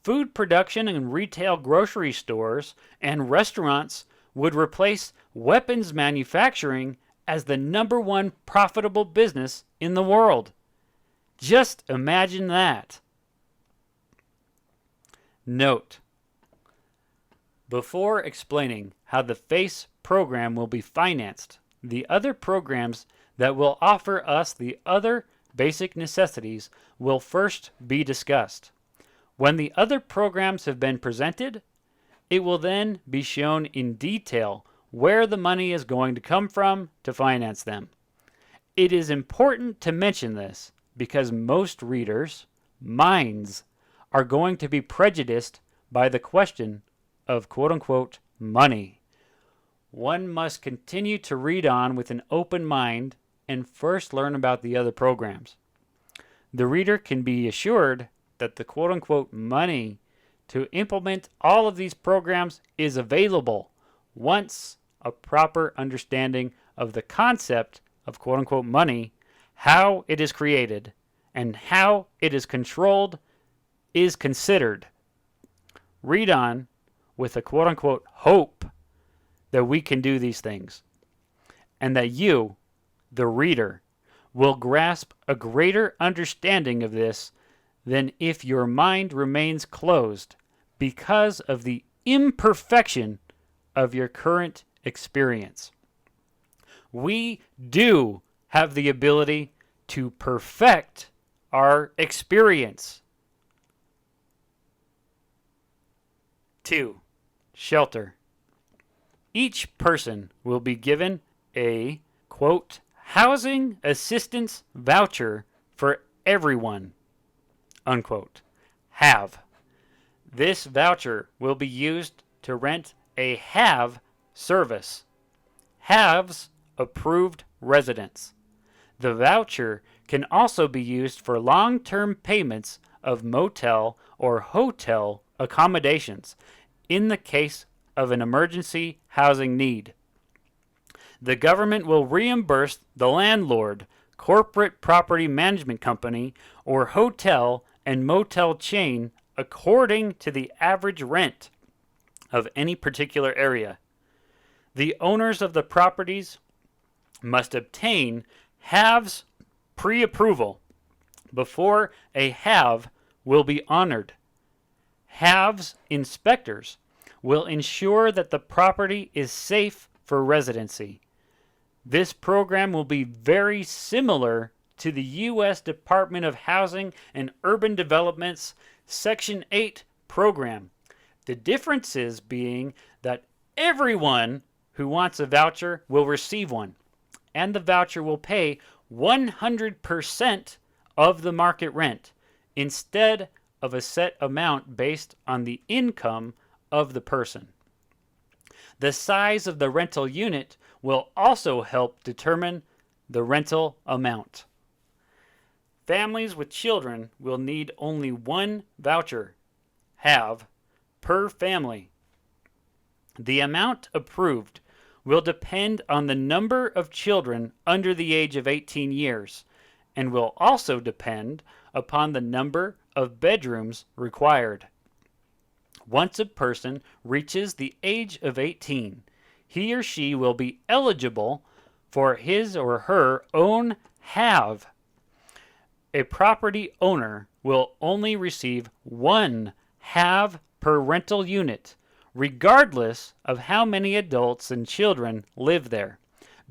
Food production in retail grocery stores and restaurants would replace weapons manufacturing as the #1 profitable business in the world. Just imagine that. Note: before explaining how the FACE program will be financed, the other programs that will offer us the other basic necessities will first be discussed. When the other programs have been presented, it will then be shown in detail where the money is going to come from to finance them. It is important to mention this because most readers' minds are going to be prejudiced by the question of quote-unquote money. One must continue to read on with an open mind and first learn about the other programs. The reader can be assured that the quote-unquote money to implement all of these programs is available once a proper understanding of the concept of quote-unquote money, how it is created, and how it is controlled is considered. Read on with a quote-unquote hope that we can do these things, and that you, the reader, will grasp a greater understanding of this than if your mind remains closed because of the imperfection of your current experience. We do have the ability to perfect our experience. 2. Shelter. Each person will be given a, quote, housing assistance voucher for everyone, unquote. Have. This voucher will be used to rent a HAVE service. HAVE's approved residence. The voucher can also be used for long-term payments of motel or hotel accommodations in the case of an emergency housing need. The government will reimburse the landlord, corporate property management company, or hotel and motel chain according to the average rent of any particular area. The owners of the properties must obtain HAVE's pre-approval before a HAVE will be honored. HAVE's inspectors will ensure that the property is safe for residency. This program will be very similar to the U.S. Department of Housing and Urban Development's Section 8 program. The differences being that everyone who wants a voucher will receive one, and the voucher will pay 100% of the market rent instead of a set amount based on the income of the person. The size of the rental unit will also help determine the rental amount. Families with children will need only one voucher, HAVE, per family. The amount approved will depend on the number of children under the age of 18 years and will also depend upon the number of bedrooms required. Once a person reaches the age of 18, he or she will be eligible for his or her own HAVE. A property owner will only receive one HAVE per rental unit, regardless of how many adults and children live there.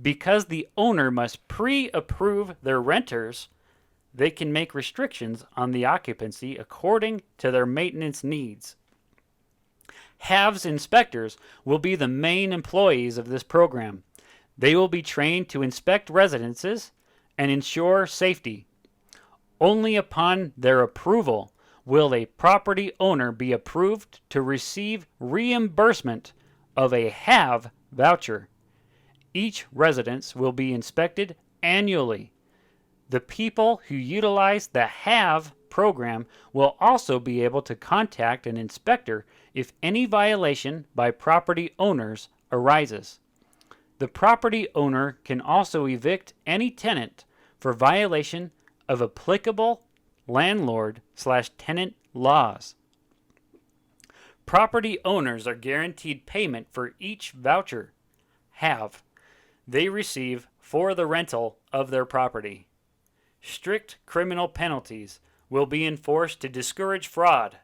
Because the owner must pre-approve their renters, they can make restrictions on the occupancy according to their maintenance needs. HAVE's inspectors will be the main employees of this program. They will be trained to inspect residences and ensure safety. Only upon their approval will a property owner be approved to receive reimbursement of a HAVE voucher. Each residence will be inspected annually. The people who utilize the HAVE program will also be able to contact an inspector if any violation by property owners arises. The property owner can also evict any tenant for violation of applicable landlord/tenant laws. Property owners are guaranteed payment for each voucher they receive for the rental of their property. Strict criminal penalties will be enforced to discourage fraud.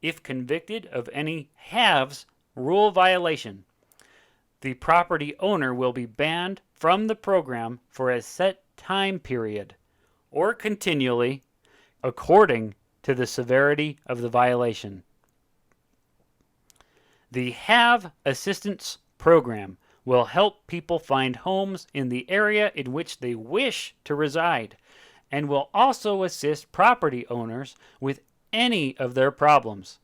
If convicted of any haves rule violation, the property owner will be banned from the program for a set time period or continually, according to the severity of the violation. The Have Assistance Program will help people find homes in the area in which they wish to reside and will also assist property owners with any of their problems.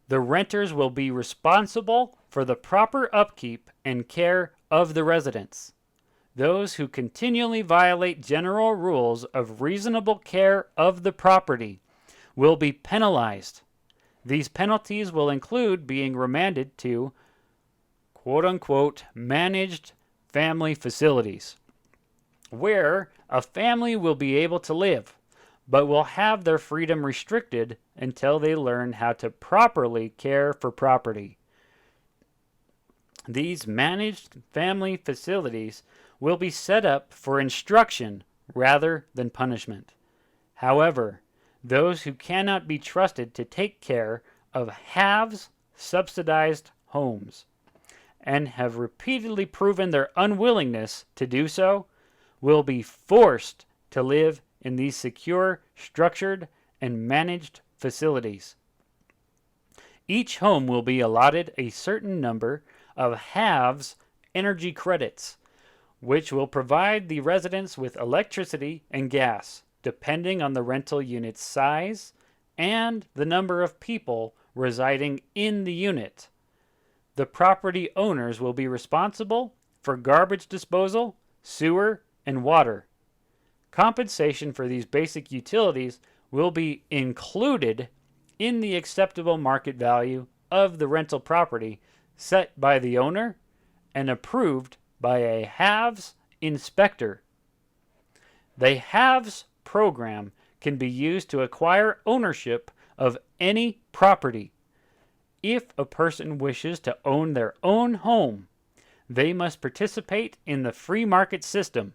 The renters will be responsible for the proper upkeep and care of the residents. Those who continually violate general rules of reasonable care of the property will be penalized. These penalties will include being remanded to quote-unquote managed family facilities, where a family will be able to live, but will have their freedom restricted until they learn how to properly care for property. These managed family facilities will be set up for instruction rather than punishment. However, those who cannot be trusted to take care of haves subsidized homes and have repeatedly proven their unwillingness to do so will be forced to live in these secure, structured, and managed facilities. Each home will be allotted a certain number of haves energy credits, which will provide the residents with electricity and gas, depending on the rental unit's size and the number of people residing in the unit. The property owners will be responsible for garbage disposal, sewer, and water. Compensation for these basic utilities will be included in the acceptable market value of the rental property set by the owner and approved by a haves inspector. The haves program can be used to acquire ownership of any property. If a person wishes to own their own home, they must participate in the free market system.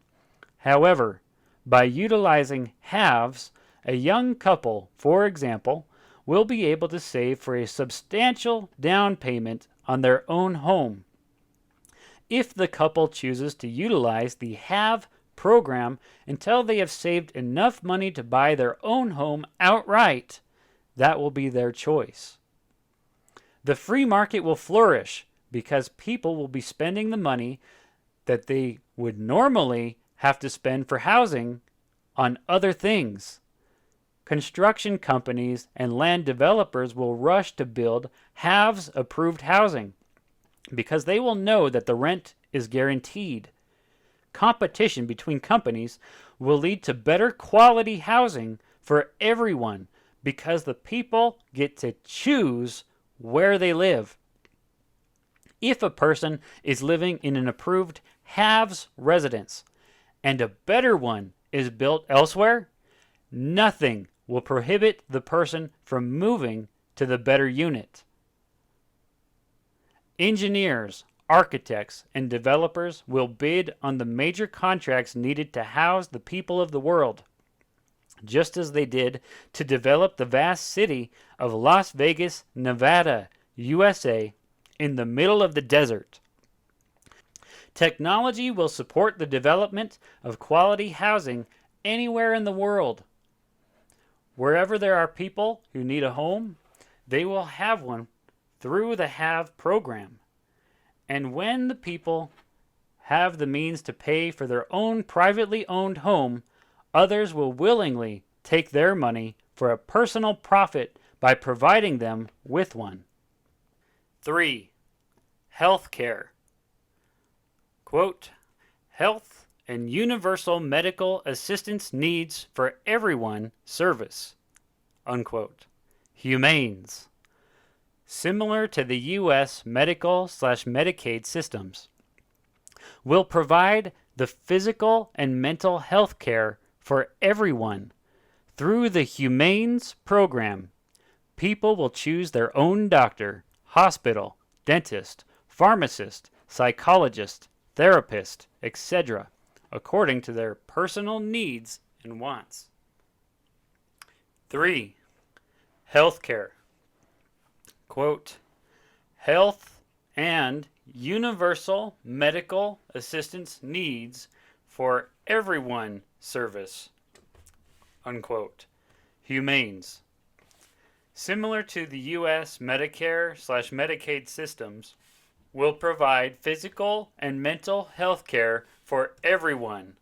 However, by utilizing haves, a young couple, for example, will be able to save for a substantial down payment on their own home. If the couple chooses to utilize the have program until they have saved enough money to buy their own home outright, that will be their choice. The free market will flourish because people will be spending the money that they would normally have to spend for housing on other things. Construction companies and land developers will rush to build haves approved housing because they will know that the rent is guaranteed. Competition between companies will lead to better quality housing for everyone because the people get to choose where they live. If a person is living in an approved haves residence and a better one is built elsewhere, nothing will prohibit the person from moving to the better unit. Engineers, architects, and developers will bid on the major contracts needed to house the people of the world, just as they did to develop the vast city of Las Vegas, Nevada, USA, in the middle of the desert. Technology will support the development of quality housing anywhere in the world. Wherever there are people who need a home, they will have one through the Have program. And when the people have the means to pay for their own privately owned home, others will willingly take their money for a personal profit by providing them with one. 3. Healthcare. Quote, health and universal medical assistance needs for everyone service. Unquote. Humanes. Similar to the U.S. medical/Medicaid systems, will provide the physical and mental health care for everyone through the Humanes program. People will choose their own doctor, hospital, dentist, pharmacist, psychologist, therapist, etc., according to their personal needs and wants. 3. Healthcare. Quote, health and universal medical assistance needs for everyone service. Unquote. Humanes. Similar to the U.S. Medicare/Medicaid systems, will provide physical and mental health care for everyone.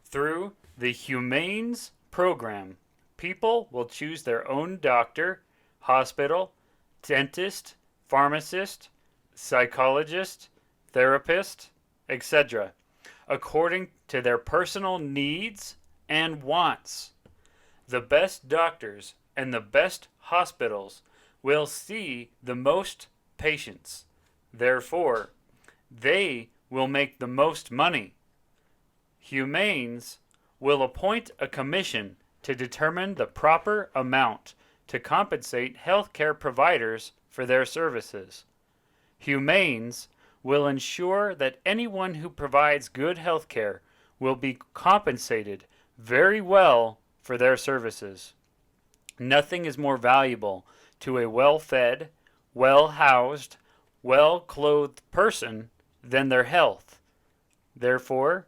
Through the Humanes program, people will choose their own doctor, hospital, dentist, pharmacist, psychologist, therapist, etc., according to their personal needs and wants. The best doctors and the best hospitals will see the most patients. Therefore, they will make the most money. Humanes will appoint a commission to determine the proper amount to compensate healthcare providers for their services. Humanes will ensure that anyone who provides good healthcare will be compensated very well for their services. Nothing is more valuable to a well-fed, well-housed, well-clothed person than their health. Therefore,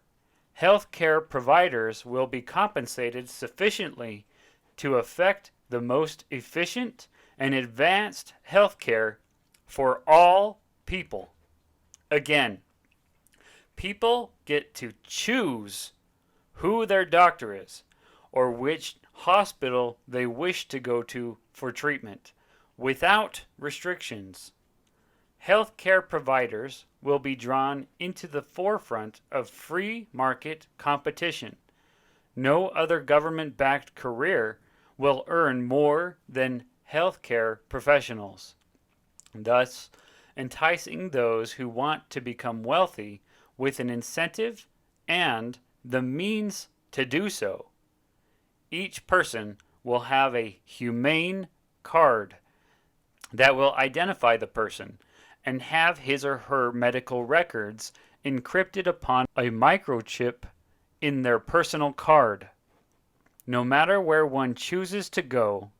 healthcare providers will be compensated sufficiently to effect the most efficient and advanced healthcare for all people. Again, people get to choose who their doctor is or which hospital they wish to go to for treatment without restrictions. Healthcare providers will be drawn into the forefront of free market competition. No other government-backed career will earn more than healthcare professionals, thus enticing those who want to become wealthy with an incentive and the means to do so. Each person will have a humane card that will identify the person and have his or her medical records encrypted upon a microchip in their personal card. No matter where one chooses to go,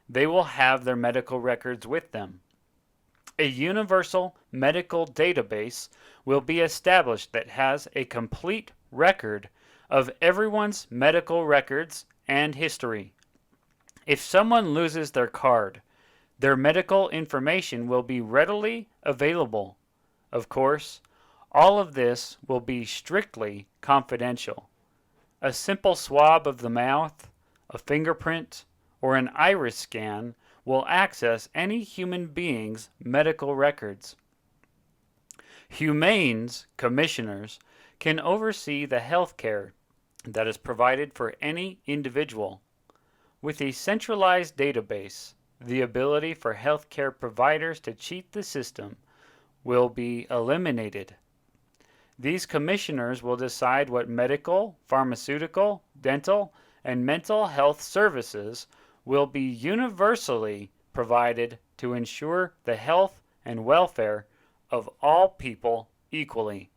they will have their medical records with them. A universal medical database will be established that has a complete record of everyone's medical records and history. If someone loses their card, their medical information will be readily available. Of course, all of this will be strictly confidential. A simple swab of the mouth, a fingerprint, or an iris scan will access any human being's medical records. Humanes commissioners can oversee the health care that is provided for any individual. With a centralized database, the ability for healthcare providers to cheat the system will be eliminated. These commissioners will decide what medical, pharmaceutical, dental, and mental health services will be universally provided to ensure the health and welfare of all people equally.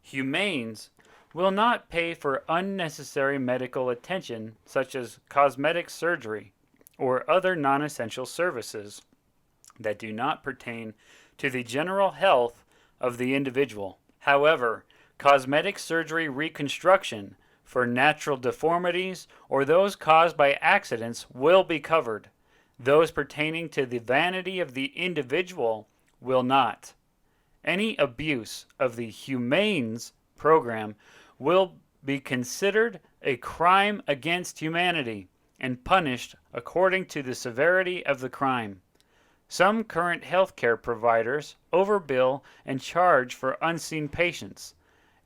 Humanes will not pay for unnecessary medical attention such as cosmetic surgery or other non-essential services that do not pertain to the general health of the individual. However, cosmetic surgery reconstruction for natural deformities or those caused by accidents will be covered. Those pertaining to the vanity of the individual will not. Any abuse of the Humanes program will be considered a crime against humanity and punished according to the severity of the crime. Some current healthcare providers overbill and charge for unseen patients.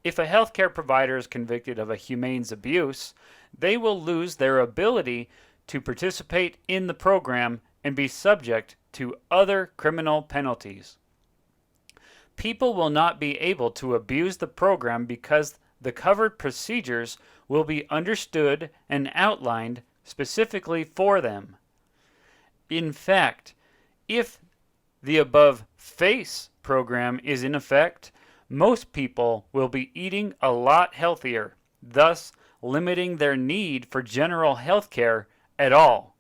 If a healthcare provider is convicted of a Humanes abuse, they will lose their ability to participate in the program and be subject to other criminal penalties. People will not be able to abuse the program because the covered procedures will be understood and outlined specifically for them. In fact, if the above FACE program is in effect, most people will be eating a lot healthier, thus limiting their need for general health care at all.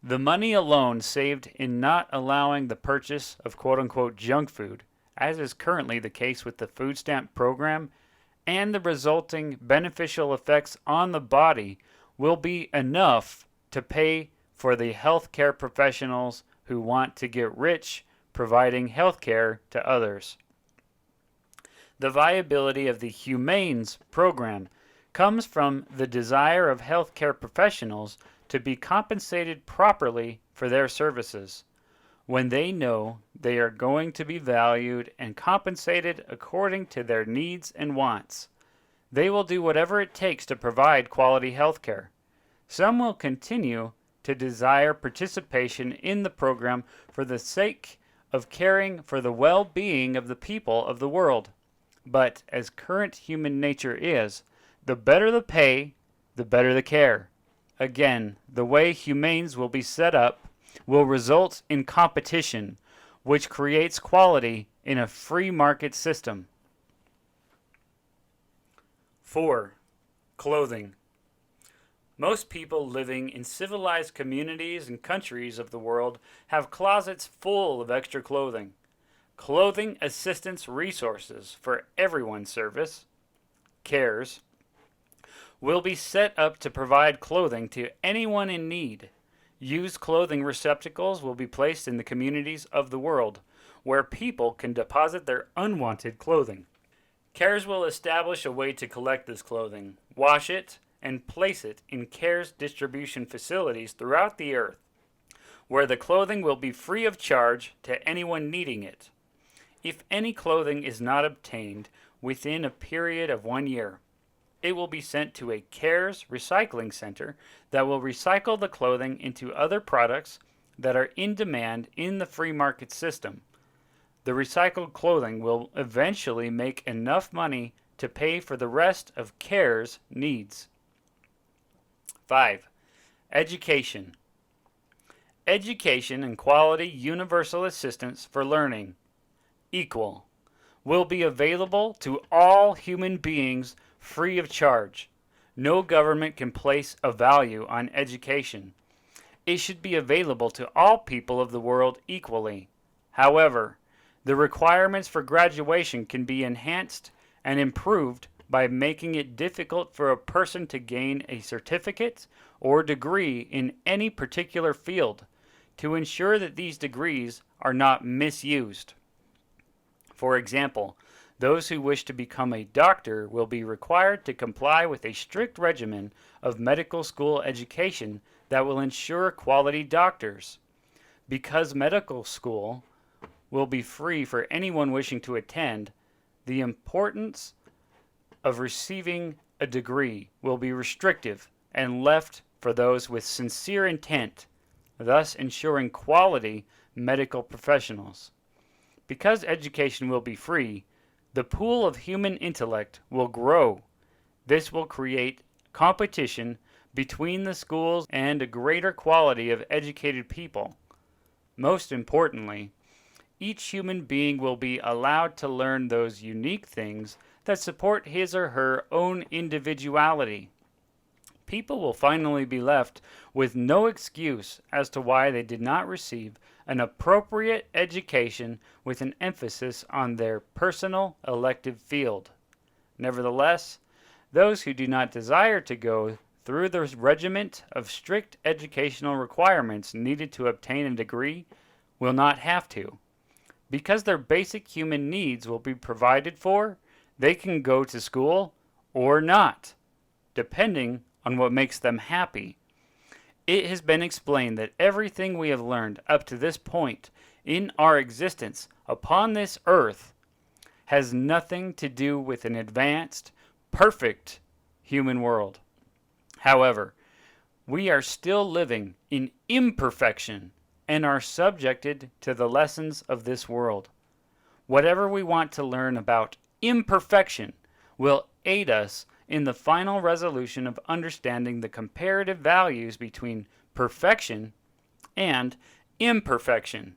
The money alone saved in not allowing the purchase of quote-unquote junk food, as is currently the case with the food stamp program, and the resulting beneficial effects on the body will be enough to pay for the healthcare professionals who want to get rich providing healthcare to others. The viability of the Humanes program comes from the desire of healthcare professionals to be compensated properly for their services. When they know they are going to be valued and compensated according to their needs and wants, they will do whatever it takes to provide quality healthcare. Some will continue to desire participation in the program for the sake of caring for the well-being of the people of the world. But as current human nature is, the better the pay, the better the care. Again, the way Humanes will be set up will result in competition, which creates quality in a free market system. 4. Clothing. Most people living in civilized communities and countries of the world have closets full of extra clothing. Clothing Assistance Resources for Everyone Service, CARES, will be set up to provide clothing to anyone in need. Used clothing receptacles will be placed in the communities of the world, where people can deposit their unwanted clothing. CARES will establish a way to collect this clothing, wash it, and place it in CARES distribution facilities throughout the earth, where the clothing will be free of charge to anyone needing it. If any clothing is not obtained within a period of 1 year, it will be sent to a CARES recycling center that will recycle the clothing into other products that are in demand in the free market system. The recycled clothing will eventually make enough money to pay for the rest of CARES needs. 5. Education. Education and quality universal assistance for learning, equal, will be available to all human beings free of charge. No government can place a value on education. It should be available to all people of the world equally. However, the requirements for graduation can be enhanced and improved by making it difficult for a person to gain a certificate or degree in any particular field to ensure that these degrees are not misused. For example, those who wish to become a doctor will be required to comply with a strict regimen of medical school education that will ensure quality doctors. Because medical school will be free for anyone wishing to attend, the importance of receiving a degree will be restrictive and left for those with sincere intent, thus ensuring quality medical professionals. Because education will be free, the pool of human intellect will grow. This will create competition between the schools and a greater quality of educated people. Most importantly, each human being will be allowed to learn those unique things that support his or her own individuality. People will finally be left with no excuse as to why they did not receive an appropriate education with an emphasis on their personal elective field. Nevertheless, those who do not desire to go through the regiment of strict educational requirements needed to obtain a degree will not have to. Because their basic human needs will be provided for, they can go to school or not, depending on what makes them happy. It has been explained that everything we have learned up to this point in our existence upon this earth has nothing to do with an advanced, perfect human world. However, we are still living in imperfection and are subjected to the lessons of this world. Whatever we want to learn about imperfection will aid us in the final resolution of understanding the comparative values between perfection and imperfection.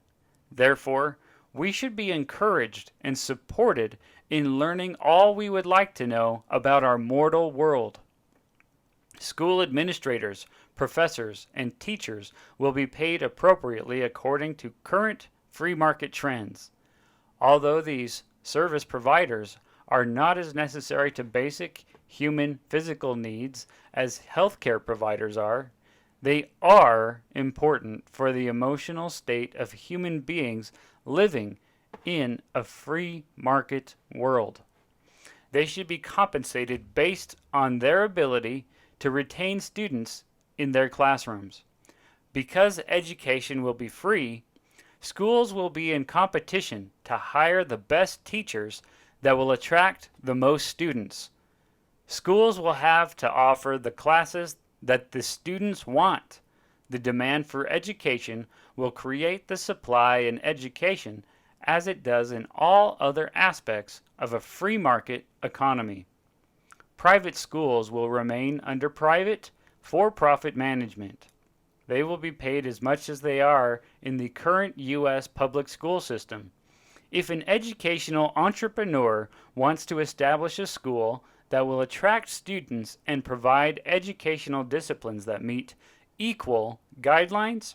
Therefore, we should be encouraged and supported in learning all we would like to know about our mortal world. School administrators, professors, and teachers will be paid appropriately according to current free market trends. Although these service providers are not as necessary to basic human physical needs as healthcare providers are, they are important for the emotional state of human beings living in a free market world. They should be compensated based on their ability to retain students in their classrooms. Because education will be free, schools will be in competition to hire the best teachers that will attract the most students. Schools will have to offer the classes that the students want. The demand for education will create the supply in education as it does in all other aspects of a free market economy. Private schools will remain under private, for-profit management. They will be paid as much as they are in the current U.S. public school system. If an educational entrepreneur wants to establish a school that will attract students and provide educational disciplines that meet equal guidelines,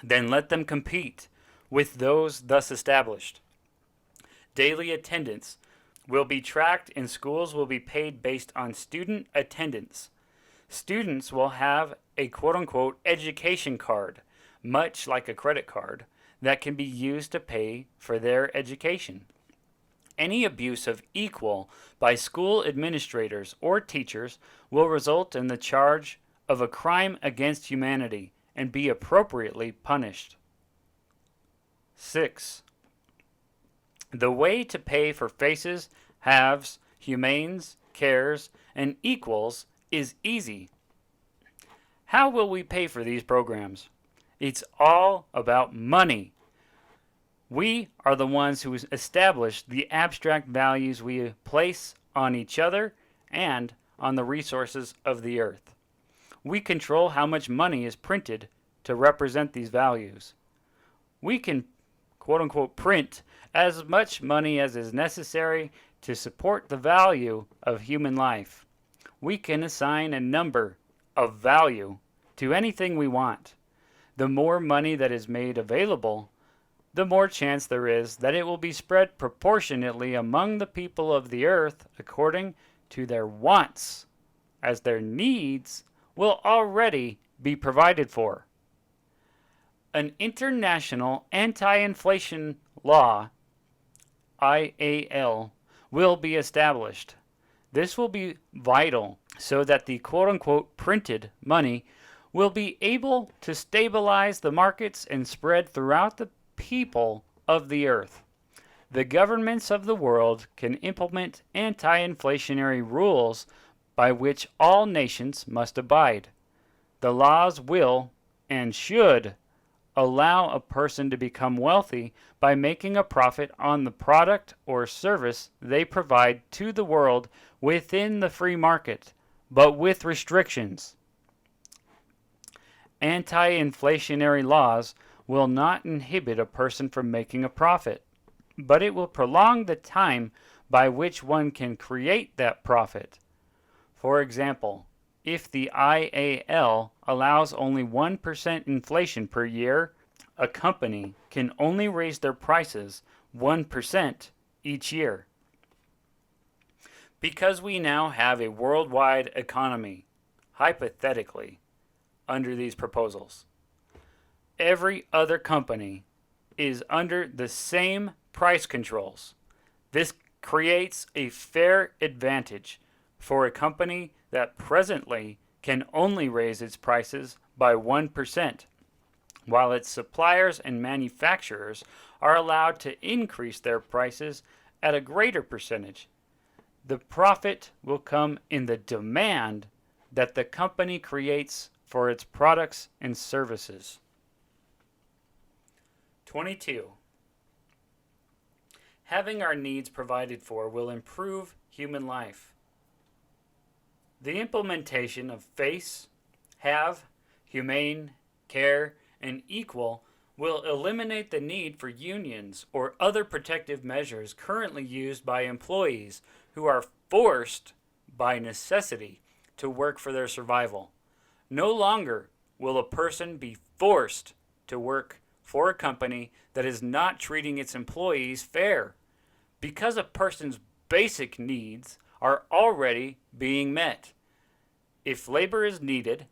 then let them compete with those thus established. Daily attendance will be tracked and schools will be paid based on student attendance. Students will have a quote-unquote education card, much like a credit card, that can be used to pay for their education. Any abuse of equal by school administrators or teachers will result in the charge of a crime against humanity and be appropriately punished. 6. The way to pay for faces, halves, humanes, cares, and equals is easy. How will we pay for these programs? It's all about money. We are the ones who establish the abstract values we place on each other and on the resources of the earth. We control how much money is printed to represent these values. We can quote-unquote print as much money as is necessary to support the value of human life. We can assign a number of value to anything we want. The more money that is made available, the more chance there is that it will be spread proportionately among the people of the earth according to their wants, as their needs will already be provided for. An international anti-inflation law, IAL, will be established. This will be vital so that the quote-unquote printed money will be able to stabilize the markets and spread throughout the people of the earth. The governments of the world can implement anti-inflationary rules by which all nations must abide. The laws will and should allow a person to become wealthy by making a profit on the product or service they provide to the world within the free market, but with restrictions. Anti-inflationary laws will not inhibit a person from making a profit, but it will prolong the time by which one can create that profit. For example, if the IAL allows only 1% inflation per year, a company can only raise their prices 1% each year. Because we now have a worldwide economy, hypothetically, under these proposals, every other company is under the same price controls. This creates a fair advantage for a company that presently can only raise its prices by 1%, while its suppliers and manufacturers are allowed to increase their prices at a greater percentage. The profit will come in the demand that the company creates for its products and services. 22. Having our needs provided for will improve human life. The implementation of face, have, humane, care, and equal will eliminate the need for unions or other protective measures currently used by employees who are forced by necessity to work for their survival. No longer will a person be forced to work for a company that is not treating its employees fair because a person's basic needs are already being met. If labor is needed,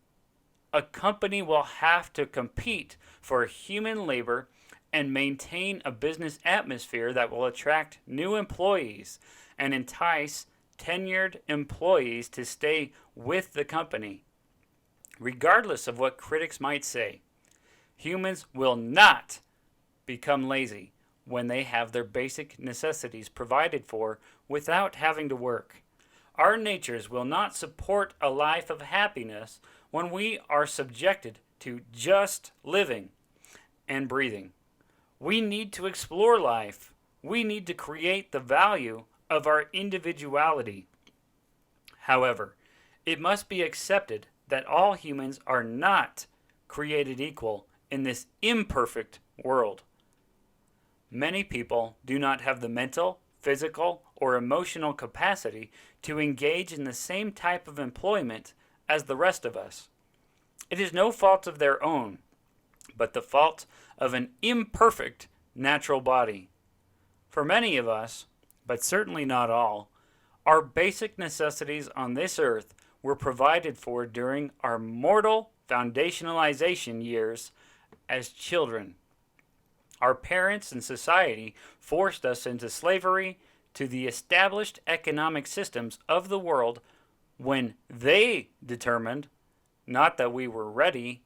a company will have to compete for human labor and maintain a business atmosphere that will attract new employees and entice tenured employees to stay with the company. Regardless of what critics might say, humans will not become lazy when they have their basic necessities provided for without having to work. Our natures will not support a life of happiness when we are subjected to just living and breathing. We need to explore life. We need to create the value of our individuality. However, it must be accepted that all humans are not created equal in this imperfect world. Many people do not have the mental, physical, or emotional capacity to engage in the same type of employment as the rest of us. It is no fault of their own, but the fault of an imperfect natural body. For many of us, but certainly not all, our basic necessities on this earth were provided for during our mortal foundationalization years as children. Our parents and society forced us into slavery to the established economic systems of the world when they determined, not that we were ready,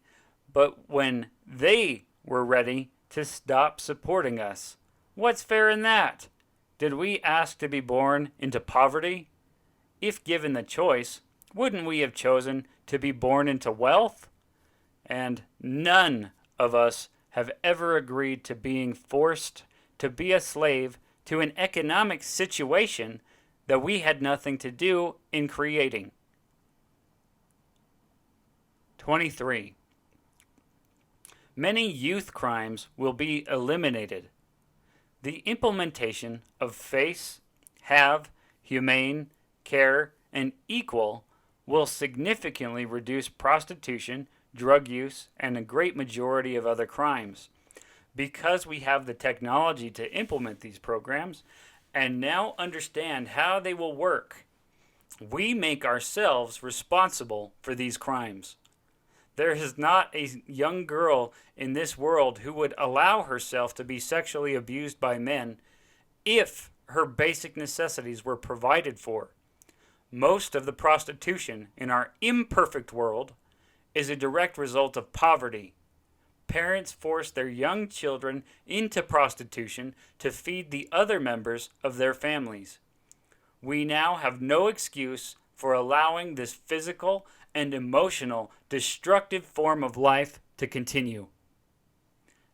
but when they were ready to stop supporting us. What's fair in that? Did we ask to be born into poverty? If given the choice, wouldn't we have chosen to be born into wealth? And none of us have ever agreed to being forced to be a slave to an economic situation that we had nothing to do in creating. 23. Many youth crimes will be eliminated. The implementation of face, have, humane, care, and equal will significantly reduce prostitution, drug use, and a great majority of other crimes. Because we have the technology to implement these programs and now understand how they will work, we make ourselves responsible for these crimes. There is not a young girl in this world who would allow herself to be sexually abused by men if her basic necessities were provided for. Most of the prostitution in our imperfect world is a direct result of poverty. Parents force their young children into prostitution to feed the other members of their families. We now have no excuse for allowing this physical and emotional destructive form of life to continue.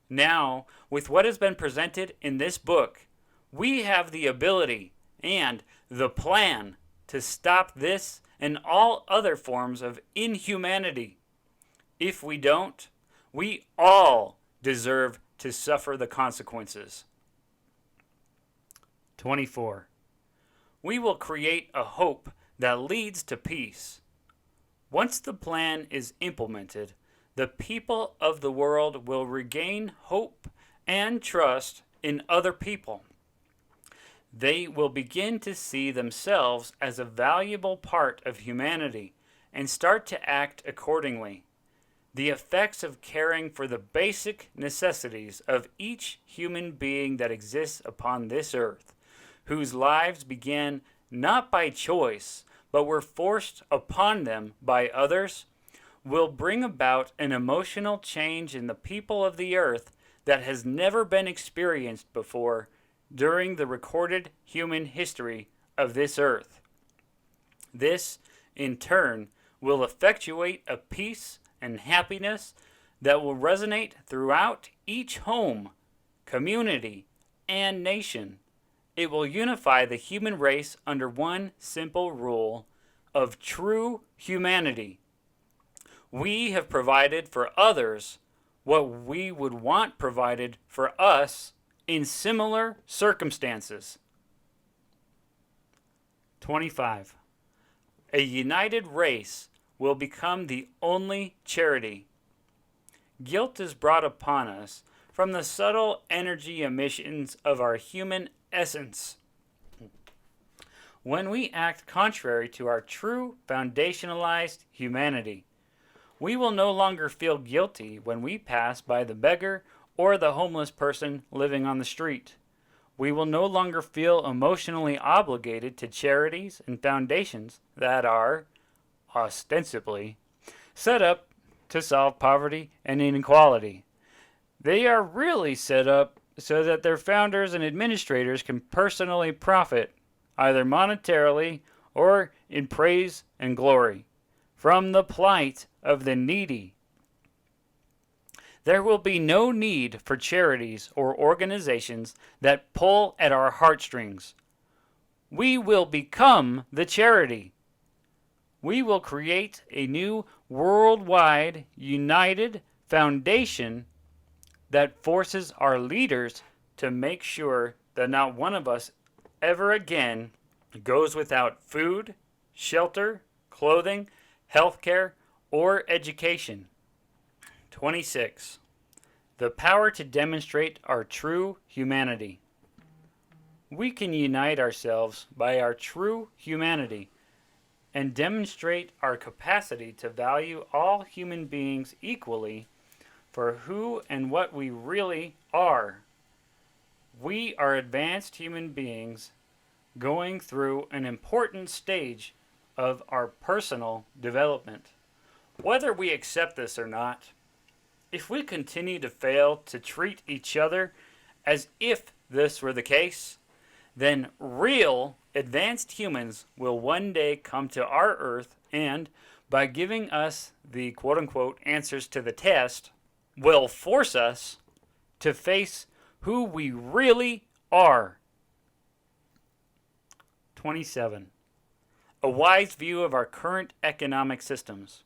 Now, with what has been presented in this book, we have the ability and the plan to stop this and all other forms of inhumanity. If we don't, we all deserve to suffer the consequences. 24. We will create a hope that leads to peace. Once the plan is implemented, the people of the world will regain hope and trust in other people. They will begin to see themselves as a valuable part of humanity and start to act accordingly. The effects of caring for the basic necessities of each human being that exists upon this earth, whose lives began not by choice, but were forced upon them by others, will bring about an emotional change in the people of the earth that has never been experienced before during the recorded human history of this earth. This, in turn, will effectuate a peace and happiness that will resonate throughout each home, community, and nation. It will unify the human race under one simple rule of true humanity. We have provided for others what we would want provided for us in similar circumstances. 25. A united race will become the only charity. Guilt is brought upon us from the subtle energy emissions of our human essence. When we act contrary to our true foundationalized humanity, we will no longer feel guilty when we pass by the beggar or the homeless person living on the street. We will no longer feel emotionally obligated to charities and foundations that are, ostensibly, set up to solve poverty and inequality. They are really set up so that their founders and administrators can personally profit, either monetarily or in praise and glory, from the plight of the needy. There will be no need for charities or organizations that pull at our heartstrings. We will become the charity. We will create a new worldwide united foundation that forces our leaders to make sure that not one of us ever again goes without food, shelter, clothing, health care, or education. 26. The power to demonstrate our true humanity. We can unite ourselves by our true humanity and demonstrate our capacity to value all human beings equally for who and what we really are. We are advanced human beings going through an important stage of our personal development. Whether we accept this or not, if we continue to fail to treat each other as if this were the case, then real advanced humans will one day come to our earth and, by giving us the quote-unquote answers to the test, will force us to face who we really are. 27. A wise view of our current economic systems.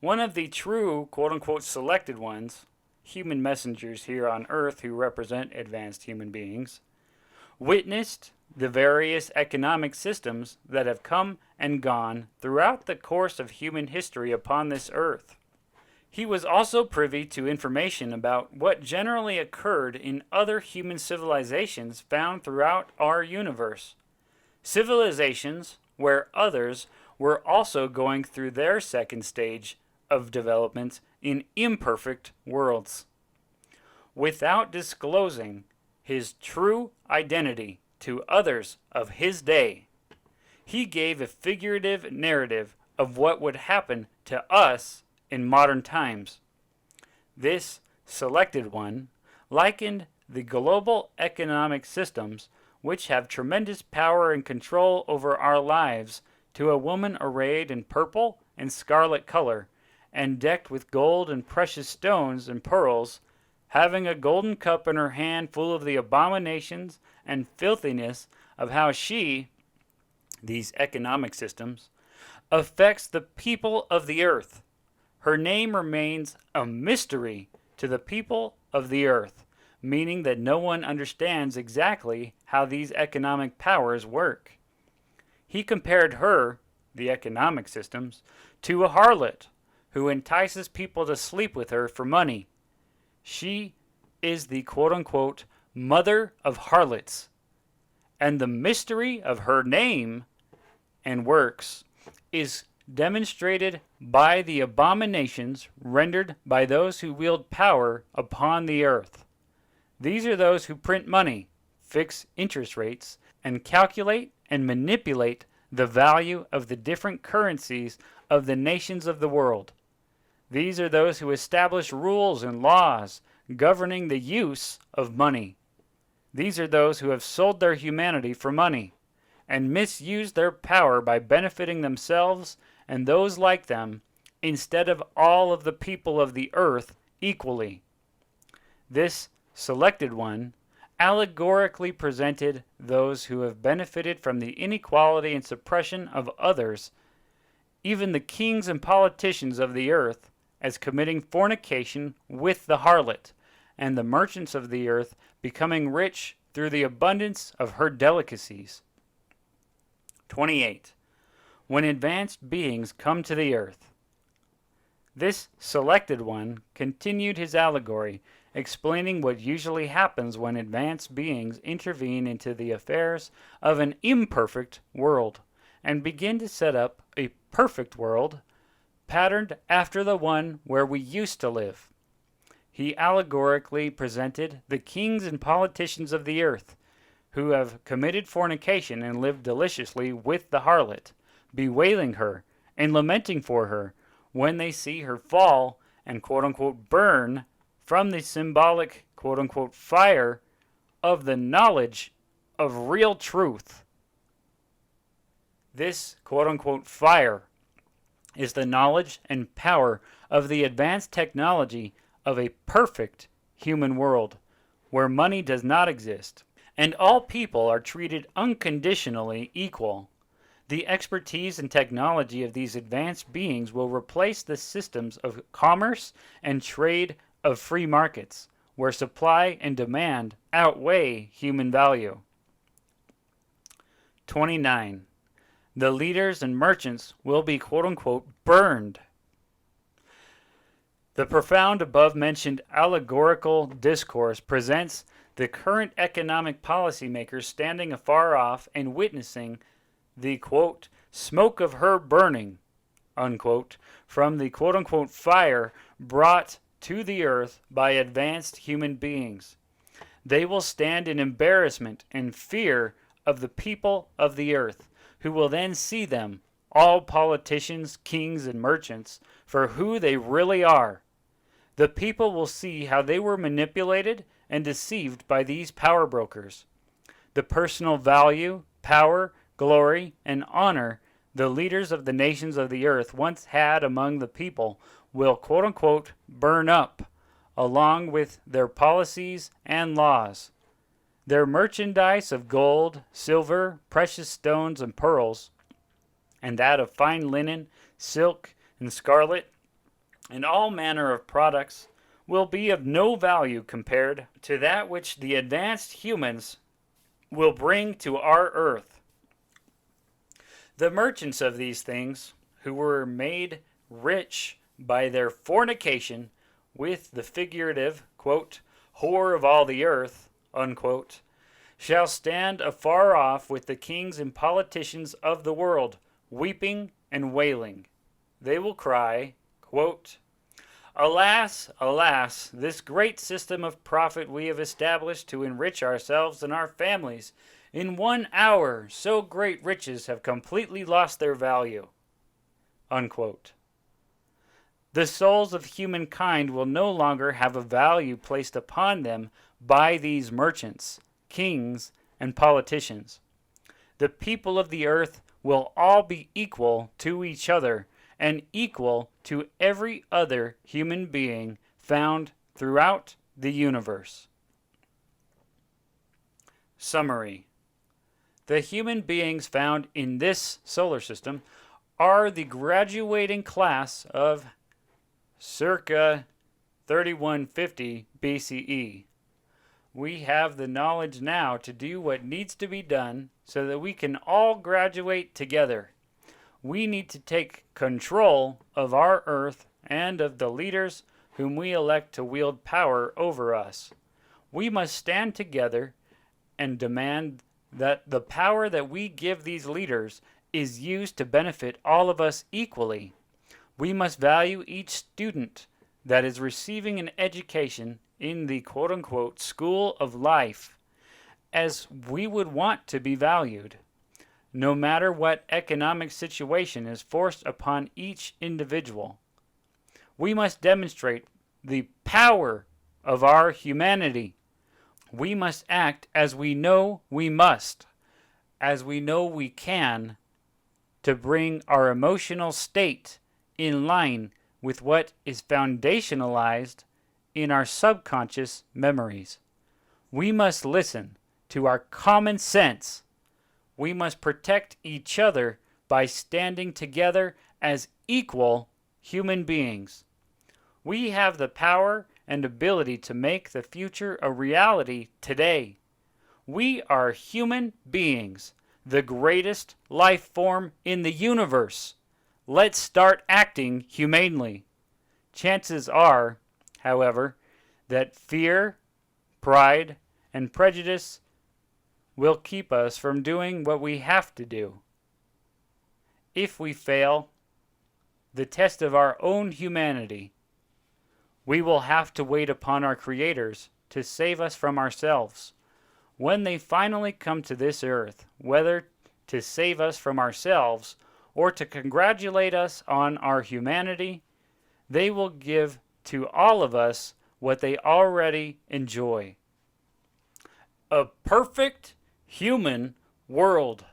One of the true quote-unquote selected ones, human messengers here on earth who represent advanced human beings, witnessed the various economic systems that have come and gone throughout the course of human history upon this earth. He was also privy to information about what generally occurred in other human civilizations found throughout our universe. Civilizations where others were also going through their second stage of development in imperfect worlds. Without disclosing his true identity to others of his day, he gave a figurative narrative of what would happen to us in modern times. This selected one likened the global economic systems, which have tremendous power and control over our lives, to a woman arrayed in purple and scarlet color, and decked with gold and precious stones and pearls, having a golden cup in her hand full of the abominations and filthiness of how she, these economic systems, affects the people of the earth. Her name remains a mystery to the people of the earth, meaning that no one understands exactly how these economic powers work. He compared her, the economic systems, to a harlot who entices people to sleep with her for money. She is the quote-unquote mother of harlots, and the mystery of her name and works is demonstrated by the abominations rendered by those who wield power upon the earth. These are those who print money, fix interest rates, and calculate and manipulate the value of the different currencies of the nations of the world. These are those who establish rules and laws governing the use of money. These are those who have sold their humanity for money and misused their power by benefiting themselves and those like them instead of all of the people of the earth equally. This selected one allegorically presented those who have benefited from the inequality and suppression of others even the kings and politicians of the earth as committing fornication with the harlot, and the merchants of the earth becoming rich through the abundance of her delicacies. 28. When advanced beings come to the earth. This selected one continued his allegory, explaining what usually happens when advanced beings intervene into the affairs of an imperfect world and begin to set up a perfect world patterned after the one where we used to live. He allegorically presented the kings and politicians of the earth who have committed fornication and lived deliciously with the harlot, bewailing her and lamenting for her when they see her fall and quote-unquote burn from the symbolic quote-unquote fire of the knowledge of real truth. This quote-unquote fire is the knowledge and power of the advanced technology of a perfect human world where money does not exist and all people are treated unconditionally equal. The expertise and technology of these advanced beings will replace the systems of commerce and trade of free markets, where supply and demand outweigh human value. 29. The leaders and merchants will be quote-unquote burned. The profound above-mentioned allegorical discourse presents the current economic policymakers standing afar off and witnessing the, quote, smoke of her burning, unquote, from the, quote-unquote, fire brought to the earth by advanced human beings. They will stand in embarrassment and fear of the people of the earth, who will then see them, all politicians, kings, and merchants, for who they really are. The people will see how they were manipulated and deceived by these power brokers. The personal value, power, glory, and honor the leaders of the nations of the earth once had among the people will quote-unquote burn up, along with their policies and laws. Their merchandise of gold, silver, precious stones, and pearls, and that of fine linen, silk, and scarlet, and all manner of products, will be of no value compared to that which the advanced humans will bring to our earth. The merchants of these things, who were made rich by their fornication with the figurative, quote, whore of all the earth, unquote, shall stand afar off with the kings and politicians of the world, weeping and wailing. They will cry, quote, alas, alas, this great system of profit we have established to enrich ourselves and our families. In 1 hour, so great riches have completely lost their value, unquote. The souls of humankind will no longer have a value placed upon them by these merchants, kings, and politicians. The people of the earth will all be equal to each other and equal to every other human being found throughout the universe. Summary. The human beings found in this solar system are the graduating class of circa 3150 BCE. We have the knowledge now to do what needs to be done so that we can all graduate together. We need to take control of our earth and of the leaders whom we elect to wield power over us. We must stand together and demand that the power that we give these leaders is used to benefit all of us equally. We must value each student that is receiving an education in the quote-unquote school of life as we would want to be valued, no matter what economic situation is forced upon each individual. We must demonstrate the power of our humanity. We must act as we know we must, as we know we can, to bring our emotional state in line with what is foundationalized in our subconscious memories. We must listen to our common sense. We must protect each other by standing together as equal human beings. We have the power and ability to make the future a reality today. We are human beings, the greatest life form in the universe. Let's start acting humanely. Chances are, however, that fear, pride, and prejudice will keep us from doing what we have to do. If we fail the test of our own humanity, we will have to wait upon our creators to save us from ourselves. When they finally come to this earth, whether to save us from ourselves or to congratulate us on our humanity, they will give to all of us what they already enjoy: a perfect human world.